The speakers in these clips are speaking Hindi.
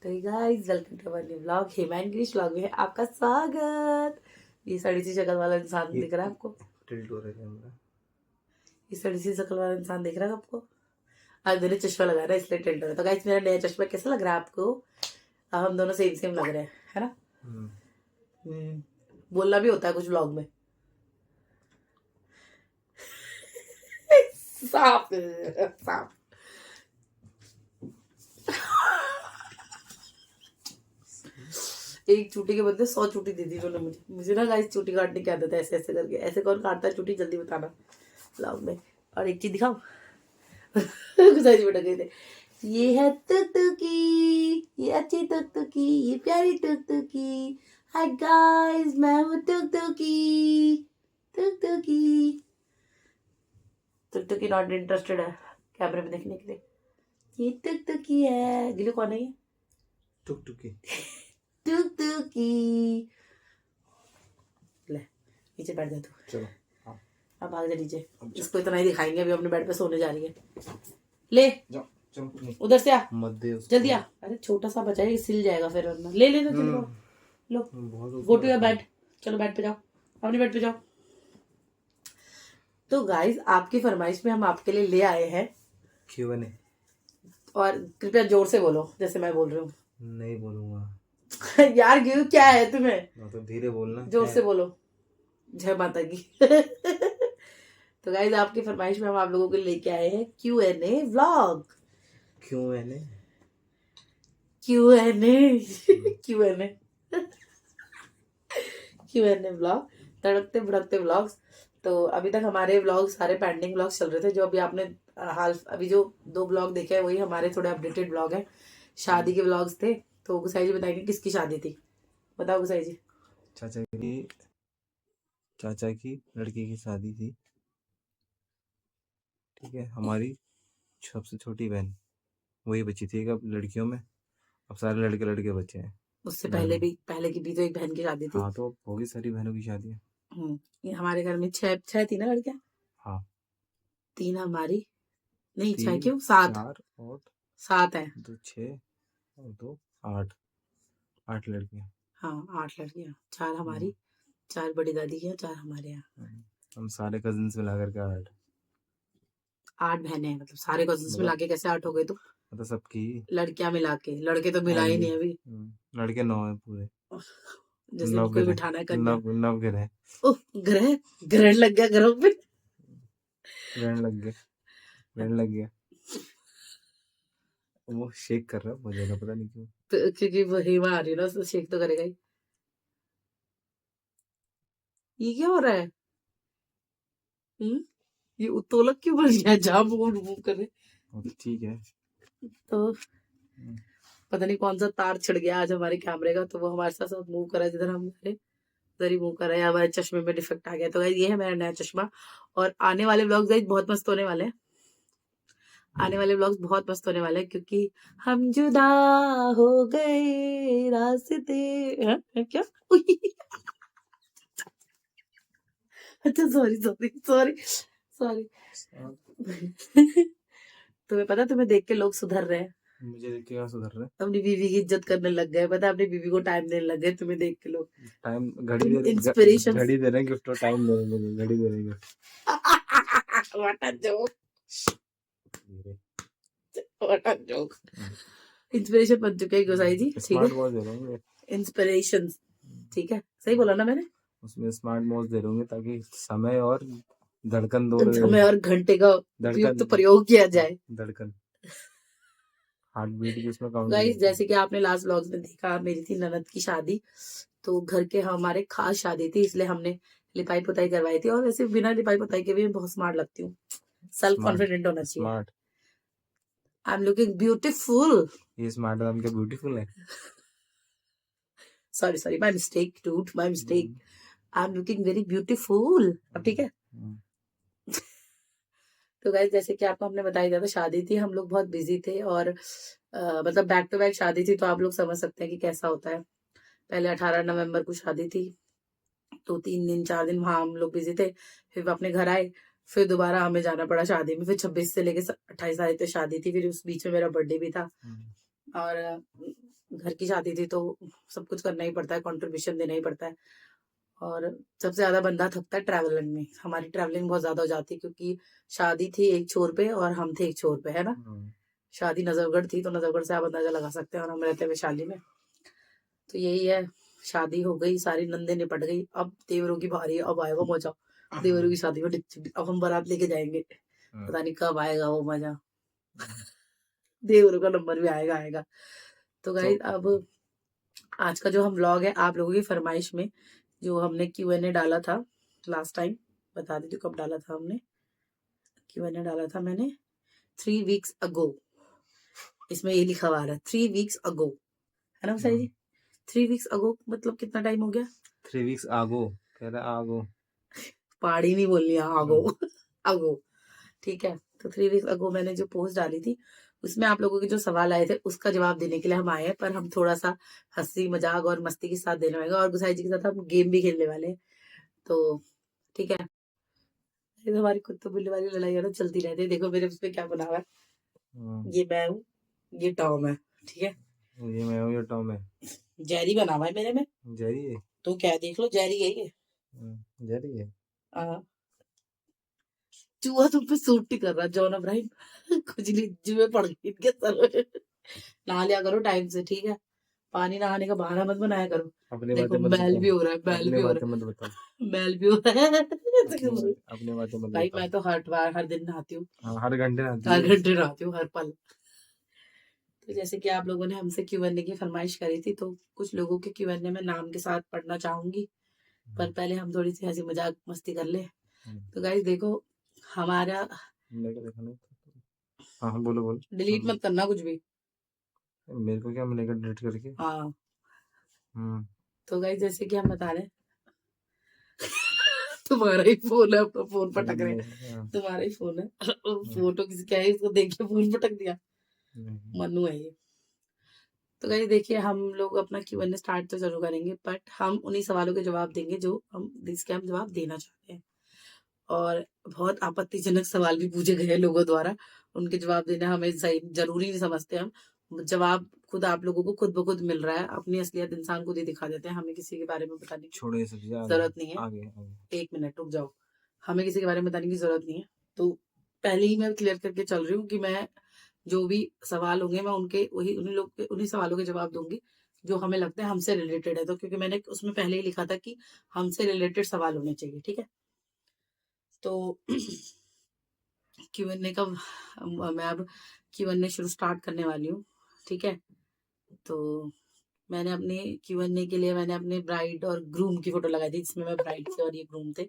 तो guys welcome to our new vlog Himangrish vlog में है आपका स्वागत। ये सड़ी सी शक्ल वाला इंसान दिख रहा है आपको? टिल्ट हो रहा है कैमरा। ये सड़ी सी शक्ल वाला इंसान दिख रहा है आपको? आज मैंने चश्मा लगाया ना इसलिए टिल्ट हो रहा है। तो गाइस मेरा नया चश्मा कैसा लग रहा है आपको? हम दोनों सेम सेम लग रहे हैं, है ना? बोलना भी होता है कुछ व्लॉग में। साफ साफ। एक चूटी के बदले 100 चूटी दे दी उन्होंने मुझे ना गाइस चूटी काटने की आदत है, ऐसे ऐसे करके। ऐसे कौन काटता है चूटी, जल्दी बताना व्लॉग में। और एक चीज दिखाऊं गुजारिश बेटा गए थे, ये है टुकटुकी, ये अच्छी टुकटुकी, ये प्यारी टुकटुकी। हाय गाइस, मैं हूँ टुकटुकी। टुकटुकी टुकटुकी नॉट इंटरेस्टेड है कैमरे में देखने के लिए। ये टुकटुकी है। गिलो कौन है ये? टुकटुकी टुकटुकी। ले नीचे बैठ जा तू। चलो हाँ। अब भाग जा नीचे। इसको इतना ही दिखाएंगे, अभी अपने बेड पे सोने जा रही है। ले जाओ चलो उधर से आ, मत दे उसको। जल्दी आ। अरे छोटा सा बचा है, सिल जाएगा फिर वरना। ले ले जल्दी लो। Go to your bed. चलो बेड पे जाओ, अपने बेड पे जाओ। तो गाइस आपकी फरमाइश में हम आपके लिए ले आए हैं Q&A। और कृपया जोर से बोलो जैसे मैं बोल रही हूँ। नहीं बोलूंगा यार क्यों, क्या है तुम्हें? तो धीरे बोलना, जोर से बोलो। जय माता की। तो गाइस आपकी फरमाइश में हम आप लोगों के लिए लेके आए हैं Q&A vlog. Q&A Q&A vlog, तड़कते भड़कते व्लॉग्स। तो अभी तक हमारे व्लॉग सारे पेंडिंग व्लॉग्स चल रहे थे, जो अभी आपने अभी जो 2 व्लॉग देखे हैं वही हमारे थोड़े अपडेटेड व्लॉग हैं। शादी के व्लॉग्स थे। तो गुसाई जी बताएंगे किसकी शादी थी, बताओ गुसाई जी। चाचा की लड़की की शादी थी। ठीक है, हमारी सबसे छोटी बहन वही बची थी अब लड़कियों में। अब सारे लड़के लड़के बचे हैं। उससे पहले की भी तो एक बहन की शादी थी। हाँ तो अब होगी सारी बहनों की शादी। ये हमारे घर में 6 थी ना लड़कियां। हाँ 3 हमारी, नहीं 6 3 क्यों, 7 4 और 7 है। 2 6 और 2 8 लड़कियां। हाँ 8 लड़कियां, 4 हमारी, 4 बड़ी दादी की, 4 हमारे यहाँ। हम सारे कजिन्स मिला करके 8 बहनें हैं, मतलब सारे कजिन्स मिला के कैसे 8 हो गए? तो मतलब सबकी लड़कियां मिला के, लड़के तो मिला ही नहीं अभी। लड़के 9 है पूरे। जैसे उनको ही बिठाना है कन्या। नव ग्रह। ओह ग्रह, ग्रहण लग गया घरों पे। ग्रहण लग गया। वो शेक कर रहा है मुझे ना पता नहीं क्यों। तो क्योंकि वो हेमा आ रही है ना, तो शेक तो करेगा ही। ये क्या हो रहा है? ये उत्तोलक क्यों बन गया जहाँ मूव करे? ठीक है। तो पता नहीं कौन सा तार छिड़ गया आज हमारे कैमरे का, तो वो हमारे साथ साथ मूव कर रहा है। जिधर हम उधर ही मूव कर रहा है। हमारे चश्मे में डिफेक्ट आ गया। तो ये है मेरा नया चश्मा। और आने वाले व्लॉग्स गाइस बहुत मस्त होने वाले हैं। आने वाले व्लॉग्स बहुत मस्त होने वाले हैं, क्योंकि हम जुदा हो गए रास्ते। क्या? अच्छा सॉरी सॉरी सॉरी सॉरी। तुम्हें पता, तुम्हें देख के लोग सुधर रहे हैं। मुझे देख के क्या सुधर रहे हैं? अपनी बीवी की इज्जत करने लग गए, पता, अपनी बीवी को टाइम देने लग गए तुम्हें देख के लोग। टाइम घड़ी दे इंस्पिरेशन। घड़ी दे रहे हैं गिफ्ट और टाइम दे रहे हैं घड़ी दे रहे हैं। What a joke. What a joke. Inspiration बन चुके हैं गोसाई जी, ठीक स्मार्ट वॉच दे रहे हैं। इंस्पिरेशन, ठीक है, सही बोला ना मैंने? उसमें स्मार्ट वॉच दे रहे ताकि समय और धड़कन दो समय और घंटे का उपयुक्त प्रयोग किया जाए। धड़कन हार्ट बीट भी उसमें काउंट। गाइस जैसे कि आपने लास्ट व्लॉग्स में देखा, मेरी थी ननद की शादी। तो घर के हमारे खास शादी थी, इसलिए हमने लिपाई पुताई करवाई थी। और वैसे बिना लिपाई पुताई के भी मैं बहुत स्मार्ट लगती हूँ। सेल्फ कॉन्फिडेंट होना चाहिए। Smart. I am looking beautiful. ये स्मार्ट नाम के ब्यूटीफुल है। Sorry sorry, my mistake dude, my mistake. I am looking very beautiful. अब ठीक है। तो गाइस जैसे कि आपको हमने बताया था, शादी थी, हम लोग बहुत बिजी थे। और मतलब बैक टू बैक शादी थी, तो आप लोग समझ सकते हैं कि कैसा होता है। पहले 18 नवंबर को शादी थी, तो 3 दिन 4 दिन वहां हम लोग बिजी थे। फिर अपने घर आए, फिर दोबारा हमें जाना पड़ा शादी में। फिर 26 से लेके 28 तारीख तक शादी थी। फिर उस बीच में मेरा बर्थडे भी था। और घर की शादी थी तो सब कुछ करना ही पड़ता है, कंट्रीब्यूशन देना ही पड़ता है। और सबसे ज्यादा बंदा थकता है ट्रैवलिंग में। हमारी ट्रैवलिंग बहुत ज्यादा हो जाती है क्योंकि शादी थी एक छोर पे और हम थे एक छोर पे, है ना। शादी नजफगढ़ थी तो नजफगढ़ से आप अंदाजा लगा सकते हैं, और हम रहते हैं वैशाली में। तो यही है, शादी हो गई, सारी नंदे निपट गई, अब देवरों की बारी है, अब आएगा मजा। देवरों की शादी में अब हम बारात लेके जाएंगे, पता नहीं कब आएगा वो मजा। देवरों का नंबर भी आएगा आएगा। तो गाइस अब आज का जो हम व्लॉग है, आप लोगों की फरमाइश में जो हमने Q&A डाला था लास्ट टाइम, बता देती हूँ कब डाला था हमने। Q&A डाला था मैंने 3 weeks ago। इसमें ये लिखा हुआ है 3 weeks ago, है ना सही जी। 3 weeks ago मतलब कितना टाइम हो गया? 3 weeks आगो कह रहा आगो, पहाड़ी नहीं बोलनी है, आगो अगो, ठीक है। तो 3 weeks ago मैंने जो पोस्ट डाली थी उसमें आप लोगों के जो सवाल आए थे उसका जवाब देने के लिए हम आए हैं, पर हम थोड़ा सा हंसी मजाक और मस्ती के साथ देने वाले, और गुसाई जी के साथ हम गेम भी खेलने वाले हैं। तो ठीक है, ये तो हमारी कुत्ते बिल्ली वाली लड़ाई है ना, चलती रहती है। देखो मेरे उसपे क्या बना हुआ है, ये मैं हूँ, ये टॉम है, ठीक है। ये मैं हूँ, ये टॉम है। जेरी बना हुआ है मेरे में, जेरी है, तो क्या है, देख लो जेरी है ये। जेरी है। हाँ, चूहा तुम पे सूट नहीं कर रहा जॉन अब्राहिम खुजली जुए पड़ गई इनके सर में। नहा लिया करो टाइम से, ठीक है। पानी नहाने का बहाना मत बनाया करो। अपनी देखो बातें मत मैल भी बताओ, हो रहा है, मैल अपनी भी हो बातें रहा मत बताओ, है, मैल भी हो रहा है अपनी बातें मत भाई बताओ। मैं तो हर दिन नहाती हूँ, हाँ, हर घंटे आती हर है। घंटे नहाती हूँ, हर पल। तो जैसे कि आप लोगों ने हमसे Q&A की फरमाइश करी थी, तो कुछ लोगों के Q&A में नाम के साथ पढ़ना चाहूंगी, पर पहले हम थोड़ी सी हंसी मजाक मस्ती कर ले। तो गाइस देखो हमारा, देखा नहीं। हाँ हाँ, बोलो बोलो। डिलीट मत करना कुछ भी। मेरे को क्या मिलेगा डिलीट करके? हाँ, हम्म तो गाइस जैसे कि हम बता रहे हैं तुम्हारा ही फोन है, अपना फोन पटक रहे हैं, हाँ, तुम्हारा ही फोन है फोटो किसी क्या है, इसको देख के फोन पटक दिया, मनु है ये। तो गाइस देखिए हम लोग अपना Q&A स्टार्ट तो जरूर करेंगे, बट हम उन्हीं सवालों के जवाब देंगे जो हम जिसके हम जवाब देना चाहते हैं। और बहुत आपत्तिजनक सवाल भी पूछे गए हैं लोगों द्वारा, उनके जवाब देना हमें सही जरूरी नहीं समझते हम। जवाब खुद आप लोगों को खुद ब खुद मिल रहा है, अपनी असलियत इंसान खुद ही दिखा देते हैं, हमें किसी के बारे में बताने की छोड़ो ये सब चीजें, आगे जरूरत नहीं है। आगे आगे। एक मिनट रुक जाओ, हमें किसी के बारे में बताने की जरूरत नहीं है। तो पहले ही मैं क्लियर करके चल रही हूँ कि मैं जो भी सवाल होंगे मैं उनके वही उन्हीं लोग के उन्हीं सवालों के जवाब दूंगी जो हमें लगता है हमसे रिलेटेड है। तो क्योंकि मैंने उसमें पहले ही लिखा था कि हमसे रिलेटेड सवाल होने चाहिए, ठीक है। तो Q&A का मैं अब Q&A शुरू स्टार्ट करने वाली हूँ, ठीक है। तो मैंने अपने Q&A के लिए मैंने अपने ब्राइड और ग्रूम की फोटो लगाई थी, जिसमें मैं ब्राइड थी और ये ग्रूम थे।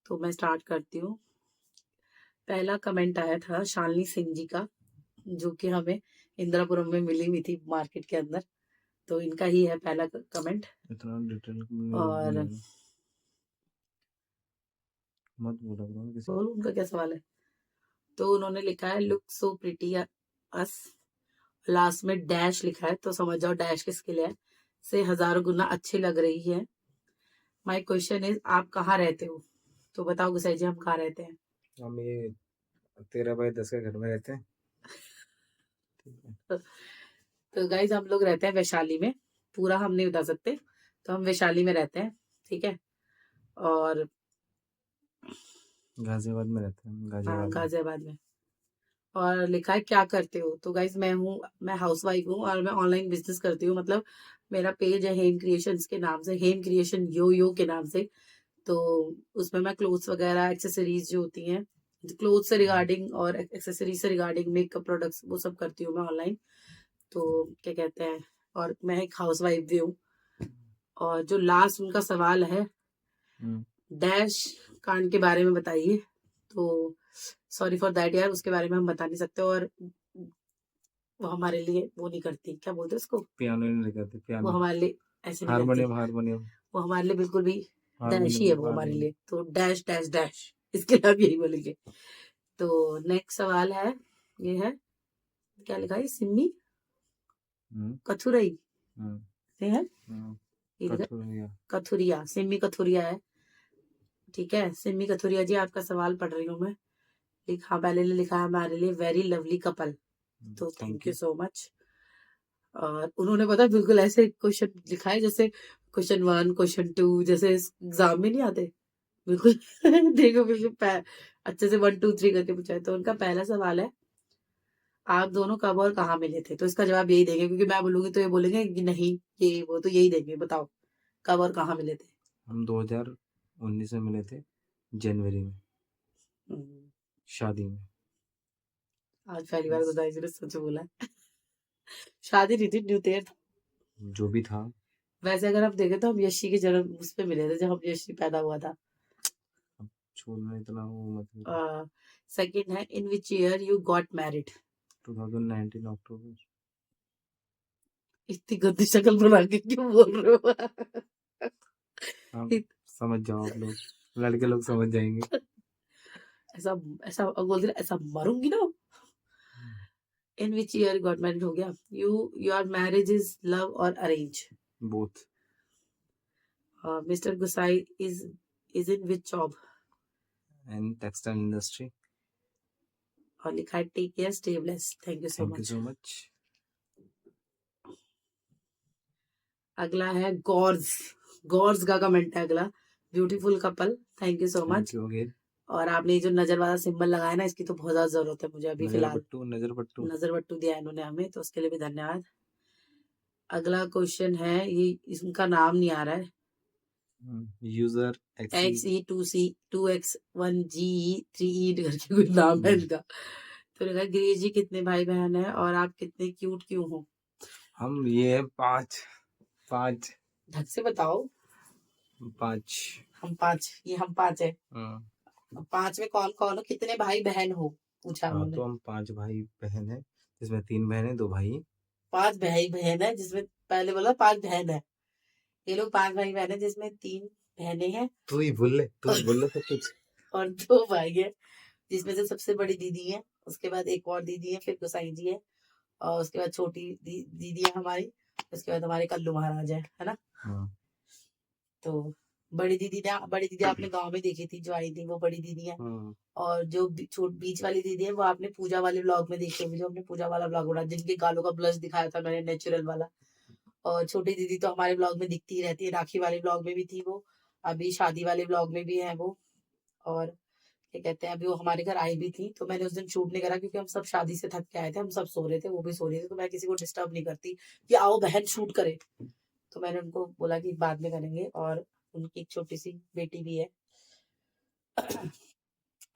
तो मैं स्टार्ट करती हूँ। पहला कमेंट आया था शालिनी सिंह जी का, जो कि हमें इंदिरापुरम में मिली हुई थी मार्केट के अंदर। तो इनका ही है पहला कमेंट। इतना डिटेल और मत बोला करो किसी। बोल उनका क्या सवाल है। तो उन्होंने लिखा है लुक सो प्रिटी अस, लास्ट में डैश लिखा है, तो समझ जाओ डैश किसके लिए है, से हजारों गुना अच्छी लग रही है। माय क्वेश्चन इज आप कहाँ रहते हो? तो बताओ गुसाई जी हम कहाँ रहते हैं? हम ये 13x10 के घर में रहते हैं। तो गाइज हम लोग रहते हैं वैशाली में, पूरा हम नहीं बता सकते, तो हम वैशाली में रहते हैं, ठीक है। और गाजियाबाद में रहते हैं, गाजियाबाद में। गाजियाबाद में। और लिखा है क्या करते हो? तो गाइज मैं हाउस वाइफ हूँ और मैं ऑनलाइन बिजनेस करती हूँ। मतलब मेरा पेज है हेम क्रिएशंस के नाम से, हेम क्रिएशन यो के नाम से। तो उसमें मैं क्लोथ्स वगैरह एक्सेसरीज जो होती हैं, क्लोथ से रिगार्डिंग और एक्सेसरीज से रिगार्डिंग मेकअप प्रोडक्ट्स वो सब करती हूँ मैं ऑनलाइन। तो क्या कहते हैं, और मैं एक हाउस वाइफ भी हूँ। और जो लास्ट उनका सवाल है डैश कांड के बारे में बताइए, तो सॉरी फॉर दैट यार, उसके बारे में हम बता नहीं सकते। और वो हमारे लिए वो नहीं करती, क्या बोलते हैं उसको, पियानो नहीं करते, वो पियानो, हमारे लिए ऐसे नहीं करती, हारमोनियम, हारमोनियम, वो हमारे लिए बिल्कुल भी डैश ही है हारमोनियम, वो हमारे हारमोनियम। लिए। तो डैश डैश डैश, इसके लिए आप यही बोलेंगे। तो नेक्स्ट सवाल है, ये है क्या लिखा है, सिम्मी कथुरई से है, ये लिखा कठोरिया। कथुरिया, सिम्मी कथुरिया है, ठीक है। सिम्मी कथुरिया जी आपका सवाल पढ़ रही हूँ मैं। लिखा पहले लिखा है हमारे लिए वेरी लवली कपल, तो thank thank you you. So much. और उन्होंने पता है बिल्कुल ऐसे क्वेश्चन लिखा है जैसे क्वेश्चन 1 क्वेश्चन 2 जैसे एग्जाम में नहीं आते बिल्कुल। देखो बिल्कुल अच्छे से 1 2 3 करके पूछा है। तो उनका पहला सवाल है, आप दोनों कब और कहाँ मिले थे? तो इसका जवाब यही देंगे, क्योंकि मैं बोलूंगी तो ये बोलेंगे कि नहीं ये वो, तो यही देंगे। बताओ कब और कहाँ मिले थे? हम 2019 में मिले थे, जनवरी में, हम्म, शादी में। आज पहली बार बताया इसने सच बोला है। शादी नहीं थी, न्यू ईयर था। जो भी था। वैसे अगर आप देखें तो हम यशी के जन्म उस पे मिले थे जब हम यशी पैदा हुआ था। अब छोड़ना इतना वो मत करो। सेकंड है, in which year you got married? 2019 October. इतनी गंदी शक्ल बना के क्यों बोल रहे हो? आप समझ जाओ, आप लोग लड़के लोग समझ जाएंगे। ऐसा ऐसा बोल दे, ऐसा मारूंगी ना। In which year got married हो गया। योर मैरिज इज लव और arrange? Both. Mister Gusain is in which job? And textile industry. और लिखा है take care stay blessed. Thank you so thank you much. So much. अगला है गॉर्ज। गॉर्ज का कमेंट है अगला। Beautiful couple, thank you so much. Thank you again. और आपने ये जो नजर वाला सिंबल लगाया ना, इसकी तो बहुत ज्यादा जरूरत है मुझे अभी नजर फिलहाल। पट्टू, नजर पट्टू। नजर बट्टू दिया है इन्होंने हमें, तो उसके लिए भी धन्यवाद। अगला क्वेश्चन है, ये इसका नाम नहीं आ रहा है। यूजर XE2C2X1GE3E करके कोई नाम है इनका। तो लिखा है, गिरीश जी कितने भाई बहन है और आप कितने क्यूट क्यों हो? हम ये 5 ढंग से बताओ। 5। हम 5, ये हम 5 है। हाँ। 5 में कौन कौन हो, कितने भाई बहन हो पूछा हाँ, उन्होंने। तो हम 5 भाई बहन है, जिसमें 3 बहनें 2 भाई। 5 भाई बहन है जिसमें, पहले बोला 5 बहन है। ये लोग 5 भाई बहन है जिसमें 3 बहनें हैं तू ही बोल ले सब कुछ। और 2 भाई है, जिसमें से सबसे बड़ी दीदी है, उसके बाद एक और दीदी है, फिर गोसाई जी है, और उसके बाद छोटी दीदी है हमारी, उसके बाद हमारे कल्लू महाराज है ना। हाँ। तो बड़ी दीदी आपने गांव में देखी थी जो आई थी, वो बड़ी दीदी है। हाँ। और जो बीच वाली दीदी है वो आपने पूजा वाले व्लॉग में देखी होगी, जो हमने पूजा वाला व्लॉग बनाया जिनके गालों का ब्लश दिखाया था मैंने, नेचुरल वाला। और छोटी दीदी तो हमारे व्लॉग में दिखती ही रहती है, राखी वाले व्लॉग में भी थी वो, अभी शादी वाले व्लॉग में भी है वो। और क्या कहते हैं, अभी वो हमारे घर आई भी थी, तो मैंने उस दिन शूट नहीं करा क्योंकि हम सब शादी से थक के आए थे, हम सब सो रहे थे, वो भी सो रही थी, तो मैं किसी को डिस्टर्ब नहीं करती कि आओ बहन शूट करे। तो मैंने उनको बोला कि बाद में करेंगे। और उनकी एक छोटी सी बेटी भी है।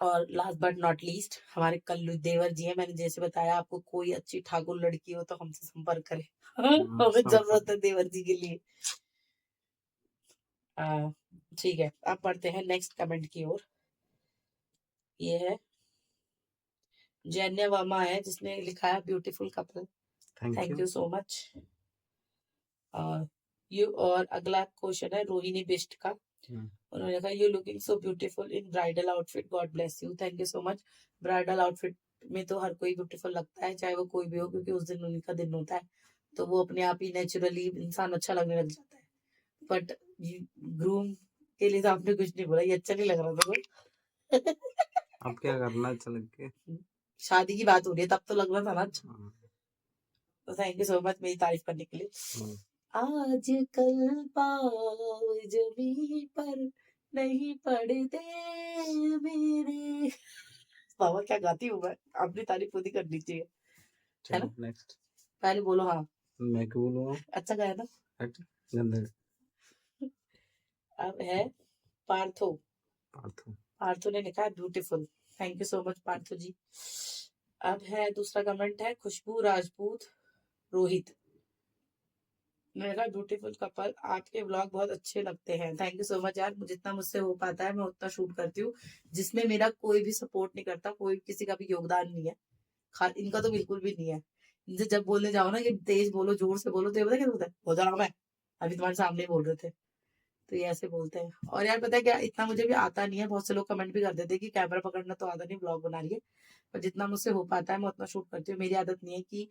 और लास्ट बट नॉट लीस्ट हमारे कल्लू देवर जी हैं। मैंने जैसे बताया आपको, कोई अच्छी ठाकुर लड़की हो तो हमसे संपर्क करें। हमें जरूरत है देवर जी के लिए। आ, ठीक है, अब पढ़ते हैं नेक्स्ट कमेंट की ओर। ये है जैन्य वर्मा है, जिसने लिखा है beautiful couple, thank thank you. You so much. और अगला क्वेश्चन है रोहिणी बिष्ट का। उन्होंने कहा, you looking so beautiful in bridal outfit, God bless you. Thank you so much. Bridal outfit में तो हर कोई ब्यूटीफुल लगता है, चाहे वो कोई भी हो, क्योंकि उस दिन उन्हीं का दिन होता है, तो वो अपने आप ही नेचुरली इंसान अच्छा लगने लग जाता है। बट ग्रूम के लिए तो आपने कुछ नहीं बोला, ये अच्छा नहीं लग रहा था तो। अब क्या करना अच्छा लग के। शादी की बात हो रही है, तब तो लग रहा था ना अच्छा। तो थैंक यू सो मच मेरी तारीफ करने के लिए। आज कल पाँव जमीन पर नहीं पड़ते मेरे। बाबा क्या गाती हूँ मैं, अपनी तारीफ खुद ही करनी चाहिए, है ना। नेक्स्ट। पहले बोलो हाँ। मैं क्यों बोलूँगा? अच्छा गाया ना। हट, गंदा। अब है पार्थो। पार्थो। पार्थो ने लिखा है beautiful, thank you so much Partho ji. अब है दूसरा कमेंट है खुशबू राजपूत रोहित। मेरा ब्यूटीफुल कपल, आपके व्लॉग बहुत अच्छे लगते हैं। थैंक यू सो मच यार, जितना मुझसे हो पाता है मैं उतना शूट करती हूँ, जिसमें मेरा कोई भी सपोर्ट नहीं करता, कोई किसी का भी योगदान नहीं है। इनका तो बिल्कुल भी नहीं है। इनसे जब बोलने जाओ ना कि तेज बोलो जोर से बोलो, तो ये पता क्या बोलता है, हो जा रहा हूँ मैं, अभी तुम्हारे सामने ही बोल रहे थे। तो ये ऐसे बोलते हैं। और यार पता है क्या, इतना मुझे भी आता नहीं है, बहुत से लोग कमेंट भी कर देते हैं कि कैमरा पकड़ना तो आता नहीं, ब्लॉग बना रही है। पर जितना मुझसे हो पाता है मैं उतना शूट करती हूँ। मेरी आदत नहीं है कि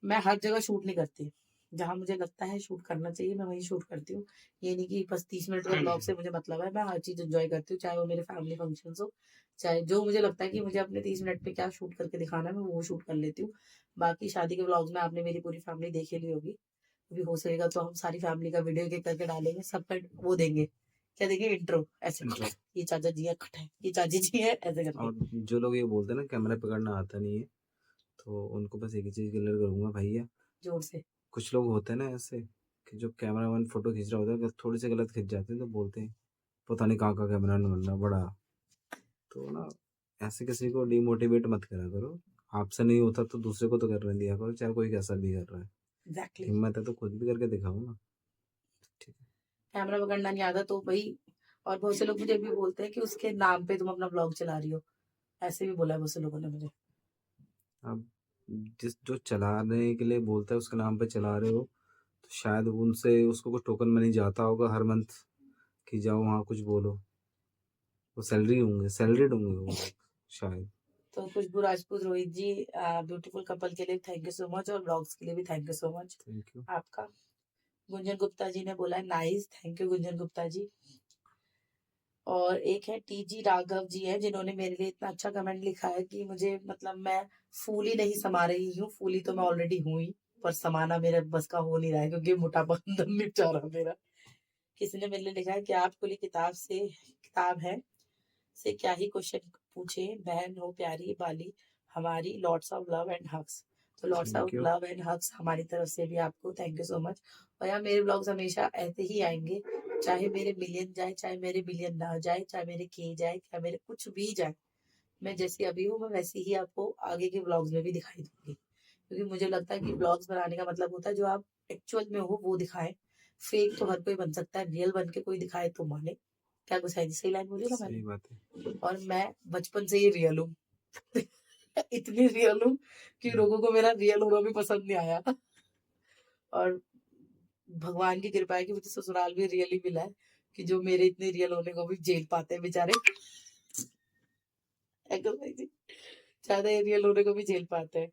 मैं हर जगह शूट नहीं करती। जहाँ मुझे लगता है शूट करना चाहिए मैं वहीं शूट करती हूँ। ये नहीं कि बस 30 मिनट का ब्लॉग से मुझे मतलब है, मैं हर चीज़ एंजॉय करती हूँ, चाहे वो मेरे फैमिली फंक्शंस हो, चाहे जो मुझे लगता है कि मुझे अपने 30 मिनट पे क्या शूट करके दिखाना है मैं वो शूट कर लेती हूँ। बाकी शादी के ब्लॉग्स में आपने मेरी पूरी फैमिली देख ही ली होगी, कभी हो सकेगा तो हम सारी फैमिली का वीडियो एक करके डालेंगे, सबका वो देंगे, क्या देंगे, इंट्रो ऐसे, इंट्रो। ये चाचा जी है खट है, ये चाची जी है ऐसे करके। और जो लोग ये बोलते हैं ना कैमरा पकड़ना आता नहीं है, तो उनको बस एक ही चीज़ क्लियर करूँगा भैया, जोर से। कुछ लोग होते हैं ना ऐसे कि जो कैमरामैन फ़ोटो खींच रहा होता है, अगर थोड़ी सी गलत खिंच जाते हैं तो बोलते हैं, पता नहीं कहाँ का कैमरामैन बनना बड़ा। तो ना ऐसे किसी को डिमोटिवेट मत करा करो, आपसे नहीं होता तो दूसरे को तो करने दिया करो, चाहे कोई कैसा भी कर रहा है। एग्जैक्टली। हिम्मत है तो खुद भी करके दिखाओ ना। ठीक है। कैमरा पकड़ना नहीं आता तो भाई, और बहुत से लोग मुझे भी बोलते हैं कि उसके नाम पे तुम अपना ब्लॉग चला रही हो, ऐसे भी बोला है बहुत से लोगों ने मुझे। अब जिस जो चलाने के लिए बोलता है उसके नाम पे चला रहे हो, तो शायद उनसे उसको कुछ टोकन मनी जाता होगा हर मंथ कि जाओ वहाँ कुछ बोलो, वो सैलरी होंगे, सैलरीड होंगे वो लोग शायद। तो खुशबू राजपूत रोहित जी, ब्यूटीफुल कपल के लिए थैंक यू सो मच, और ब्लॉग्स के लिए भी thank you so much thank you. आपका। गुंजन गुप्ता जी ने बोला है nice, thank you Gunjan Gupta ji. और एक है टीजी राघव जी है जिन्होंने मेरे लिए इतना अच्छा कमेंट लिखा है कि मुझे मतलब मैं फूली नहीं समा रही हूँ, फूली तो मैं ऑलरेडी हूँ ही, पर समाना मेरे बस का हो नहीं रहा है क्योंकि मोटापा अंदर नहीं जा रहा मेरा। किसी ने मेरे लिए लिखा है कि आप खुली किताब है से क्या ही क्वेश्चन पूछे, बहन हो प्यारी बाली हमारी, lots of love and hugs. तो lots of thank you. Love and hugs हमारी तरफ से भी आपको, थैंक यू सो मच। और यार मेरे ब्लॉग्स हमेशा ऐसे ही आएंगे, चाहे मेरे मिलियन जाए, चाहे मेरे बिलियन ना जाए, चाहे मेरे के जाए, चाहे मेरे कुछ भी जाए, मैं जैसी अभी हूँ मैं वैसी ही आपको आगे के ब्लॉग्स में भी दिखाई दूंगी, क्योंकि मुझे लगता है कि ब्लॉग्स बनाने का मतलब होता है जो आप एक्चुअल में हो वो दिखाएं। फेक तो हर कोई बन सकता है, रियल बन के कोई दिखाए तो माने। क्या गुस्सा है जी, सही लाइन बोली ना सही मैंने। बात है। और मैं बचपन से ही रियल हूँ। इतनी रियल हूँ कि लोगों को मेरा रियल होना भी पसंद नहीं आया। और भगवान की कृपा है कि मुझे ससुराल भी रियल ही मिला है, कि जो मेरे इतने रियल होने को भी झेल पाते हैं बेचारे। अंकल भाई जी, ज्यादा रियल होने को भी झेल पाते हैं।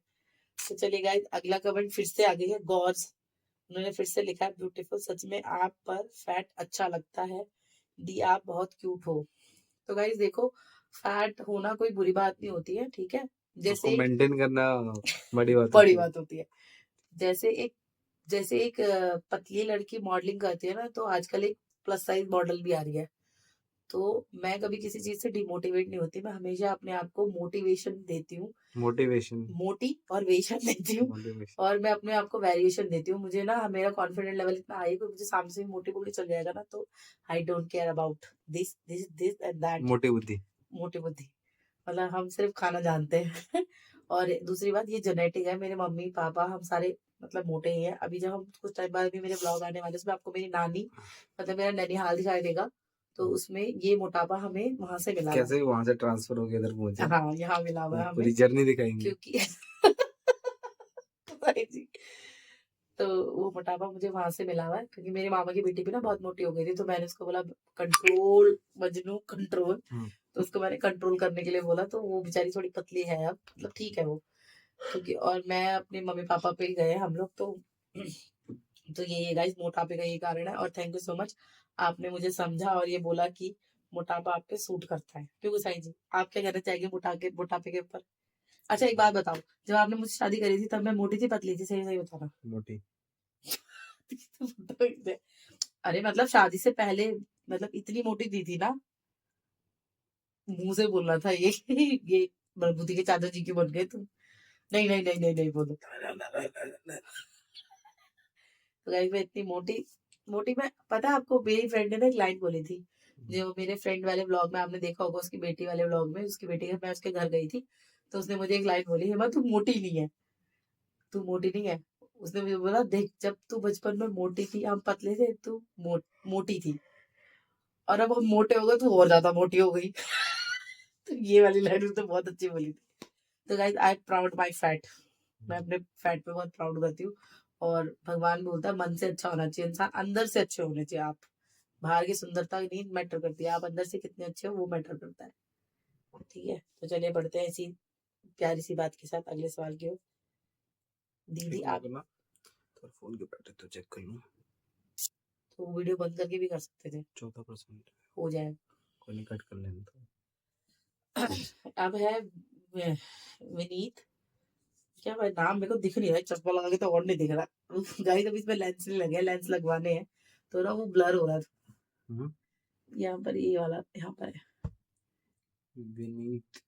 तो चलिए गाइस, अगला कमेंट फिर से आ गई है गॉर्ज। उन्होंने फिर से लिखा है ब्यूटीफुल, सच में आप पर फैट अच्छा लगता है, दी आप बहुत क्यूट हो। तो गाइस देखो, फैट होना कोई बुरी बात नहीं होती है, ठीक है। उसको जैसे मेंटेन करना बड़ी बात बड़ी होती है। बात होती है। जैसे एक जैसे एक पतली लड़की मॉडलिंग करती है ना, तो आजकल एक प्लस साइज मॉडल भी आ रही है। तो मैं कभी किसी चीज से डिमोटिवेट नहीं होती, मैं हमेशा अपने आप को मोटिवेशन देती हूँ, मोटिवेशन। मोटी और वेशन देती हूँ। मोटिवेशन। और मैं अपने आप को वेरिएशन देती हूँ, मुझे ना मेरा कॉन्फिडेंट लेवल इतना हाई है कि मुझे सामने से मोटी बोली चल जाएगा ना, तो I don't care about this this this and that. मोटी बुद्धि। मोटी बुद्धि, मतलब हम सिर्फ खाना जानते हैं। और दूसरी बात, ये जेनेटिक है, मेरे मम्मी पापा हम सारे मतलब मोटे ही हैं। अभी जब हम कुछ टाइम बाद भी मेरे ब्लॉग आने वाले, उसमें आपको मेरी नानी मतलब मेरा ननिहाल दिखाई देगा, तो उसमें ये मोटापा हमें वहां से मिला हुआ कैसे वहां से ट्रांसफर होके इधर है। पहुंचे, हाँ, यहाँ मिला हुआ है हमें, पूरी जर्नी दिखाएंगे। क्योंकि भाई जी, तो वो मोटापा मुझे वहां से मिला हुआ है, क्योंकि मेरी मामा की बेटी भी ना बहुत मोटी हो गई थी, तो मैंने उसको बोला कंट्रोल मजनू कंट्रोल, तो उसको मैंने कंट्रोल करने के लिए बोला, तो वो बेचारी थोड़ी पतली है अब, मतलब ठीक है वो। क्योंकि और मैं अपने मम्मी पापा पे ही गए हम लोग, तो ये गाइस मोटापे का ये कारण है। और थैंक यू सो मच, आपने मुझे समझा और ये बोला कि मोटापा आप पे सूट करता है। क्यों साई जी, आप क्या कहना चाहेंगे मोटापे के ऊपर। अच्छा एक बात बताओ, जब आपने मुझसे शादी करी थी तब मैं मोटी थी पतली थी, सही सही बताना। मोटी। अरे मतलब शादी से पहले, मतलब इतनी मोटी दी थी ना, मुंह से बोलना था ये। ये बलबूती के चादर जी की बन गए तुम। नहीं नहीं नहीं नहीं नहीं बोलो। तो गाइस मैं इतनी मोटी मोटी मैं, पता है आपको, मेरी फ्रेंड ने ना एक लाइन बोली थी, जो मेरे फ्रेंड वाले ब्लॉग में आपने देखा होगा, उसकी बेटी वाले ब्लॉग में, उसकी बेटी मैं उसके घर गई थी, तो उसने मुझे एक लाइन बोली, हेमा तू मोटी नहीं है, तू मोटी नहीं है। उसने मुझे बोला देख, जब तू बचपन में मोटी थी हम पतले थे, तू मोटी थी, और अब हम मोटे हो गए तू और ज्यादा मोटी हो गई। तो ये वाली लाइन उसने बहुत अच्छी बोली थी। तो guys I proud my fat, मैं अपने फैट पे बहुत प्राउड करती हूँ। और भगवान बोलता है मन से अच्छा होना चाहिए इंसान, अंदर से अच्छे होने चाहिए आप। बाहर की सुंदरता नहीं मैटर करती है, आप अंदर से कितने अच्छे हो वो मैटर करता है। ठीक है, तो चलिए बढ़ते हैं इसी प्यारी सी बात के साथ अगले सवाल की ओर। दीदी एक मिनट आप, करना, कर फोन के बैटरी तो चेक कर लूँ। तो वीडियो बंद करके भी कर सकते थे, 14% हो जाए। कोई नहीं, कट कर लेना तो। अब है विनीत, क्या भाई नाम मेरे को दिख नहीं रहा है, चश्मा लगा के तो और नहीं दिख रहा। गाइस अभी इसमें लेंस नहीं लगे, लेंस लगवाने हैं तो ना वो ब्लर हो रहा था। यहाँ पर ये वाला यहाँ पर है विनीत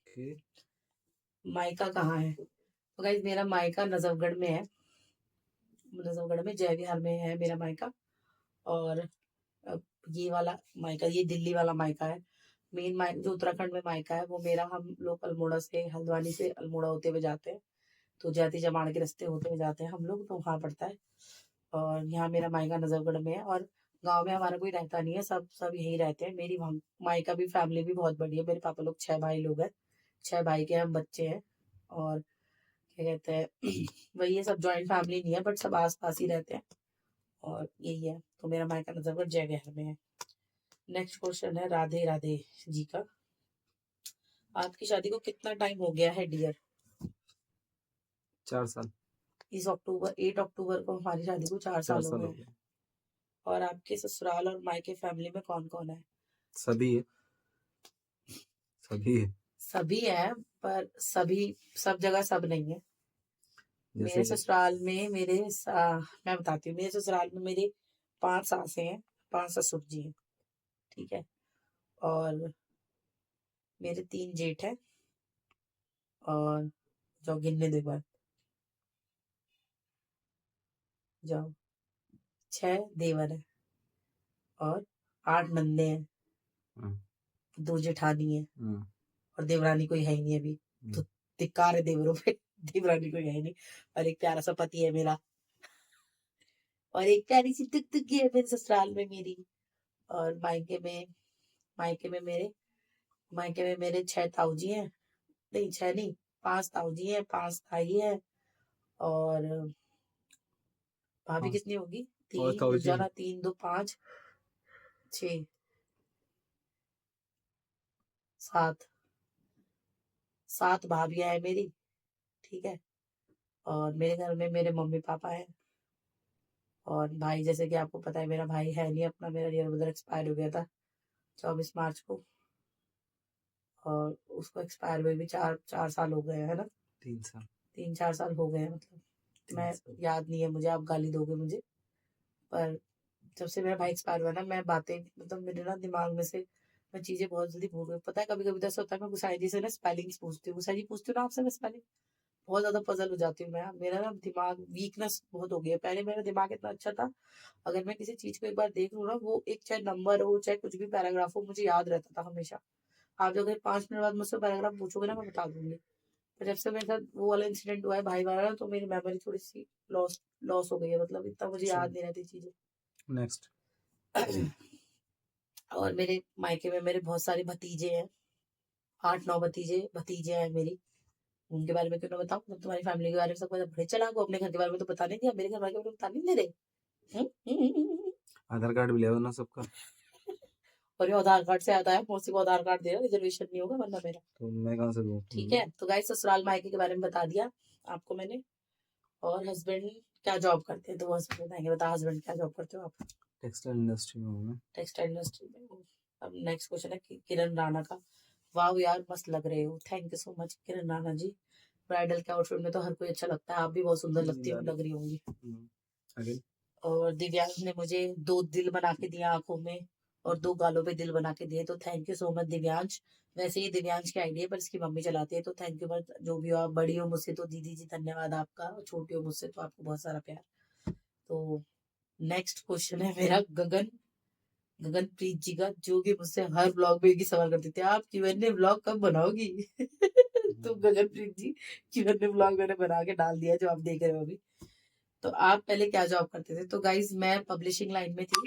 के मायका कहाँ है। तो गाइस मेरा मायका नजफगढ़ में है, नजफगढ़ में जय विहार में है मेरा मायका। और अब ये वाला मायका, ये दिल्ली वाला मायका है। मेन मायका जो उत्तराखंड में मायका है वो मेरा, हम लोग अल्मोड़ा से, हल्द्वानी से अल्मोड़ा होते हुए जाते हैं, तो जाति जमाड़ के रास्ते होते हुए जाते हैं हम लोग, तो वहाँ पड़ता है। और यहाँ मेरा मायका नजफगढ़ में है। और गांव में हमारा कोई रहता नहीं है, सब सब यहीं रहते हैं। मेरी मायका भी फैमिली भी बहुत बड़ी है, मेरे पापा लोग 6 भाई लोग हैं, 6 भाई के हम बच्चे हैं। और क्या कहते हैं वही है, सब जॉइंट फैमिली नहीं है बट सब आस पास ही रहते हैं। और यही है, तो मेरा मायका नजफगढ़ जय विहार में है। नेक्स्ट क्वेश्चन है राधे राधे जी का, आपकी शादी को कितना टाइम हो गया है डियर। 4 साल। इस अक्टूबर 8 अक्टूबर को हमारी शादी को 4 साल हो गए। और आपके ससुराल और मायके फैमिली में कौन कौन है। सभी है, सभी है। सभी है पर सभी सब जगह सब नहीं है। मेरे ससुराल में मैं बताती हूँ, मेरे ससुराल में मेरे 5 सासें हैं, 5 ससुर जी हैं, ठीक है। और मेरे 3 जेठ हैं, और जो गिनने दो एक बार, जाओ 6 देवर है, और 8 नंदे हैं, 2 जेठानी है, और देवरानी कोई है ही नहीं अभी, तो धिक्कार है देवरों पे। देवरानी कोई है ही नहीं। और एक प्यारा सा पति है मेरा, और एक प्यारी सी टुकटुकी है मेरे ससुराल में मेरी। और मायके में मेरे 6 ताऊजी हैं, नहीं 6 नहीं, 5 ताऊजी हैं, 5 ताई है। और भाभी कितनी होगी, 3 जाना, 3 2 5 6 7 भाभियां है मेरी, ठीक है। और मेरे घर में मेरे मम्मी पापा है, और भाई जैसे कि आपको पता है मेरा भाई है नहीं अपना, मेरा रियल ब्रदर एक्सपायर हो गया था 24 मार्च को। और उसको एक्सपायर हुए भी 4 साल हो गए है ना, 3 4 साल हो गए हैं, मतलब मैं याद नहीं है मुझे, आप गाली दोगे मुझे। पर जब से मेरा भाई एक्सपायर हुआ ना, मैं बातें मतलब मेरे ना दिमाग में से मैं चीजें बहुत जल्दी भूल गई। पता है कभी कभी ऐसा होता है, मैं गुसाई जी से ना स्पेलिंग्स पूछती हूँ, गुसाई जी पूछती हूँ ना आपसे, मैं स्पेलिंग बहुत ज्यादा पजल हो जाती हूँ मैं। मेरा ना दिमाग वीकनेस बहुत हो गई है, पहले मेरा दिमाग इतना अच्छा था, अगर मैं किसी चीज को एक बार देख लूँ ना, वो एक चाहे नंबर हो चाहे कुछ भी पैराग्राफ हो, मुझे याद रहता था हमेशा। आप जो अगर 5 मिनट बाद मुझसे पैराग्राफ पूछोगे ना, मैं बता दूंगी। पर जब से मेरे साथ वो वाला इंसिडेंट हुआ है भाई वाला ना, तो मेरी मेमोरी थोड़ी सी लॉस लॉस हो गई है, मतलब इतना मुझे याद नहीं रहती चीजें। नेक्स्ट। और मेरे मायके में मेरे बहुत सारे भतीजे हैं, 8 9 भतीजे भतीजे हैं मेरी। उनके बारे में क्यों ना बताऊं, मैं तुम्हारी फैमिली के बारे में सब पता, बड़े चलाक हो, अपने घर के बारे में तो बता नहीं दिया, मेरे घर वाले के बारे में बता नहीं दे रहे। आधार कार्ड भी ले ना सबका। और ये आधार कार्ड से आता है, मौसी को आधार कार्ड दे रहा, रिजर्वेशन नहीं होगा वरना मेरा, तो मैं कहाँ से दूं। ठीक है। तो गाइस ससुराल मायके के बारे में बता दिया आपको मैंने। और हस्बैंड क्या जॉब करते हैं, तो वो हस्बैंड बताएंगे। बता हस्बैंड क्या जॉब करते हो आप। टेक्सटाइल इंडस्ट्री में हूँ मैं। टेक्सटाइल इंडस्ट्री में हो। अब नेक्स्ट क्वेश्चन है किरण राणा का। वाह यार मस्त लग रहे हो, thank you so much Kiran Rana ji. Bridal के आउटफिट में तो हर कोई अच्छा लगता है, आप भी बहुत सुंदर लग रही होंगी। और दिव्यांश ने मुझे 2 दिल बना के दिया आंखों में, और 2 गालों पे दिल बना के दिए, तो thank you so much Divyansh. वैसे ये दिव्यांश की आइडिया पर इसकी मम्मी चलाती है, तो थैंक यू मच। जो भी हो आप, बड़ी हो मुझसे तो दीदी जी धन्यवाद आपका, और छोटी हो मुझसे तो आपको बहुत सारा प्यार। तो नेक्स्ट क्वेश्चन है मेरा गगनप्रीत जी का, जो कि मुझसे हर ब्लॉग में एक ही सवाल करते थे, आप क्यूएनए ब्लॉग कब बनाओगी। तो गगनप्रीत जी क्यूएनए ब्लॉग मैंने बना के डाल दिया, जो आप देख रहे हो अभी। तो आप पहले क्या जॉब करते थे। तो गाइज मैं पब्लिशिंग लाइन में थी।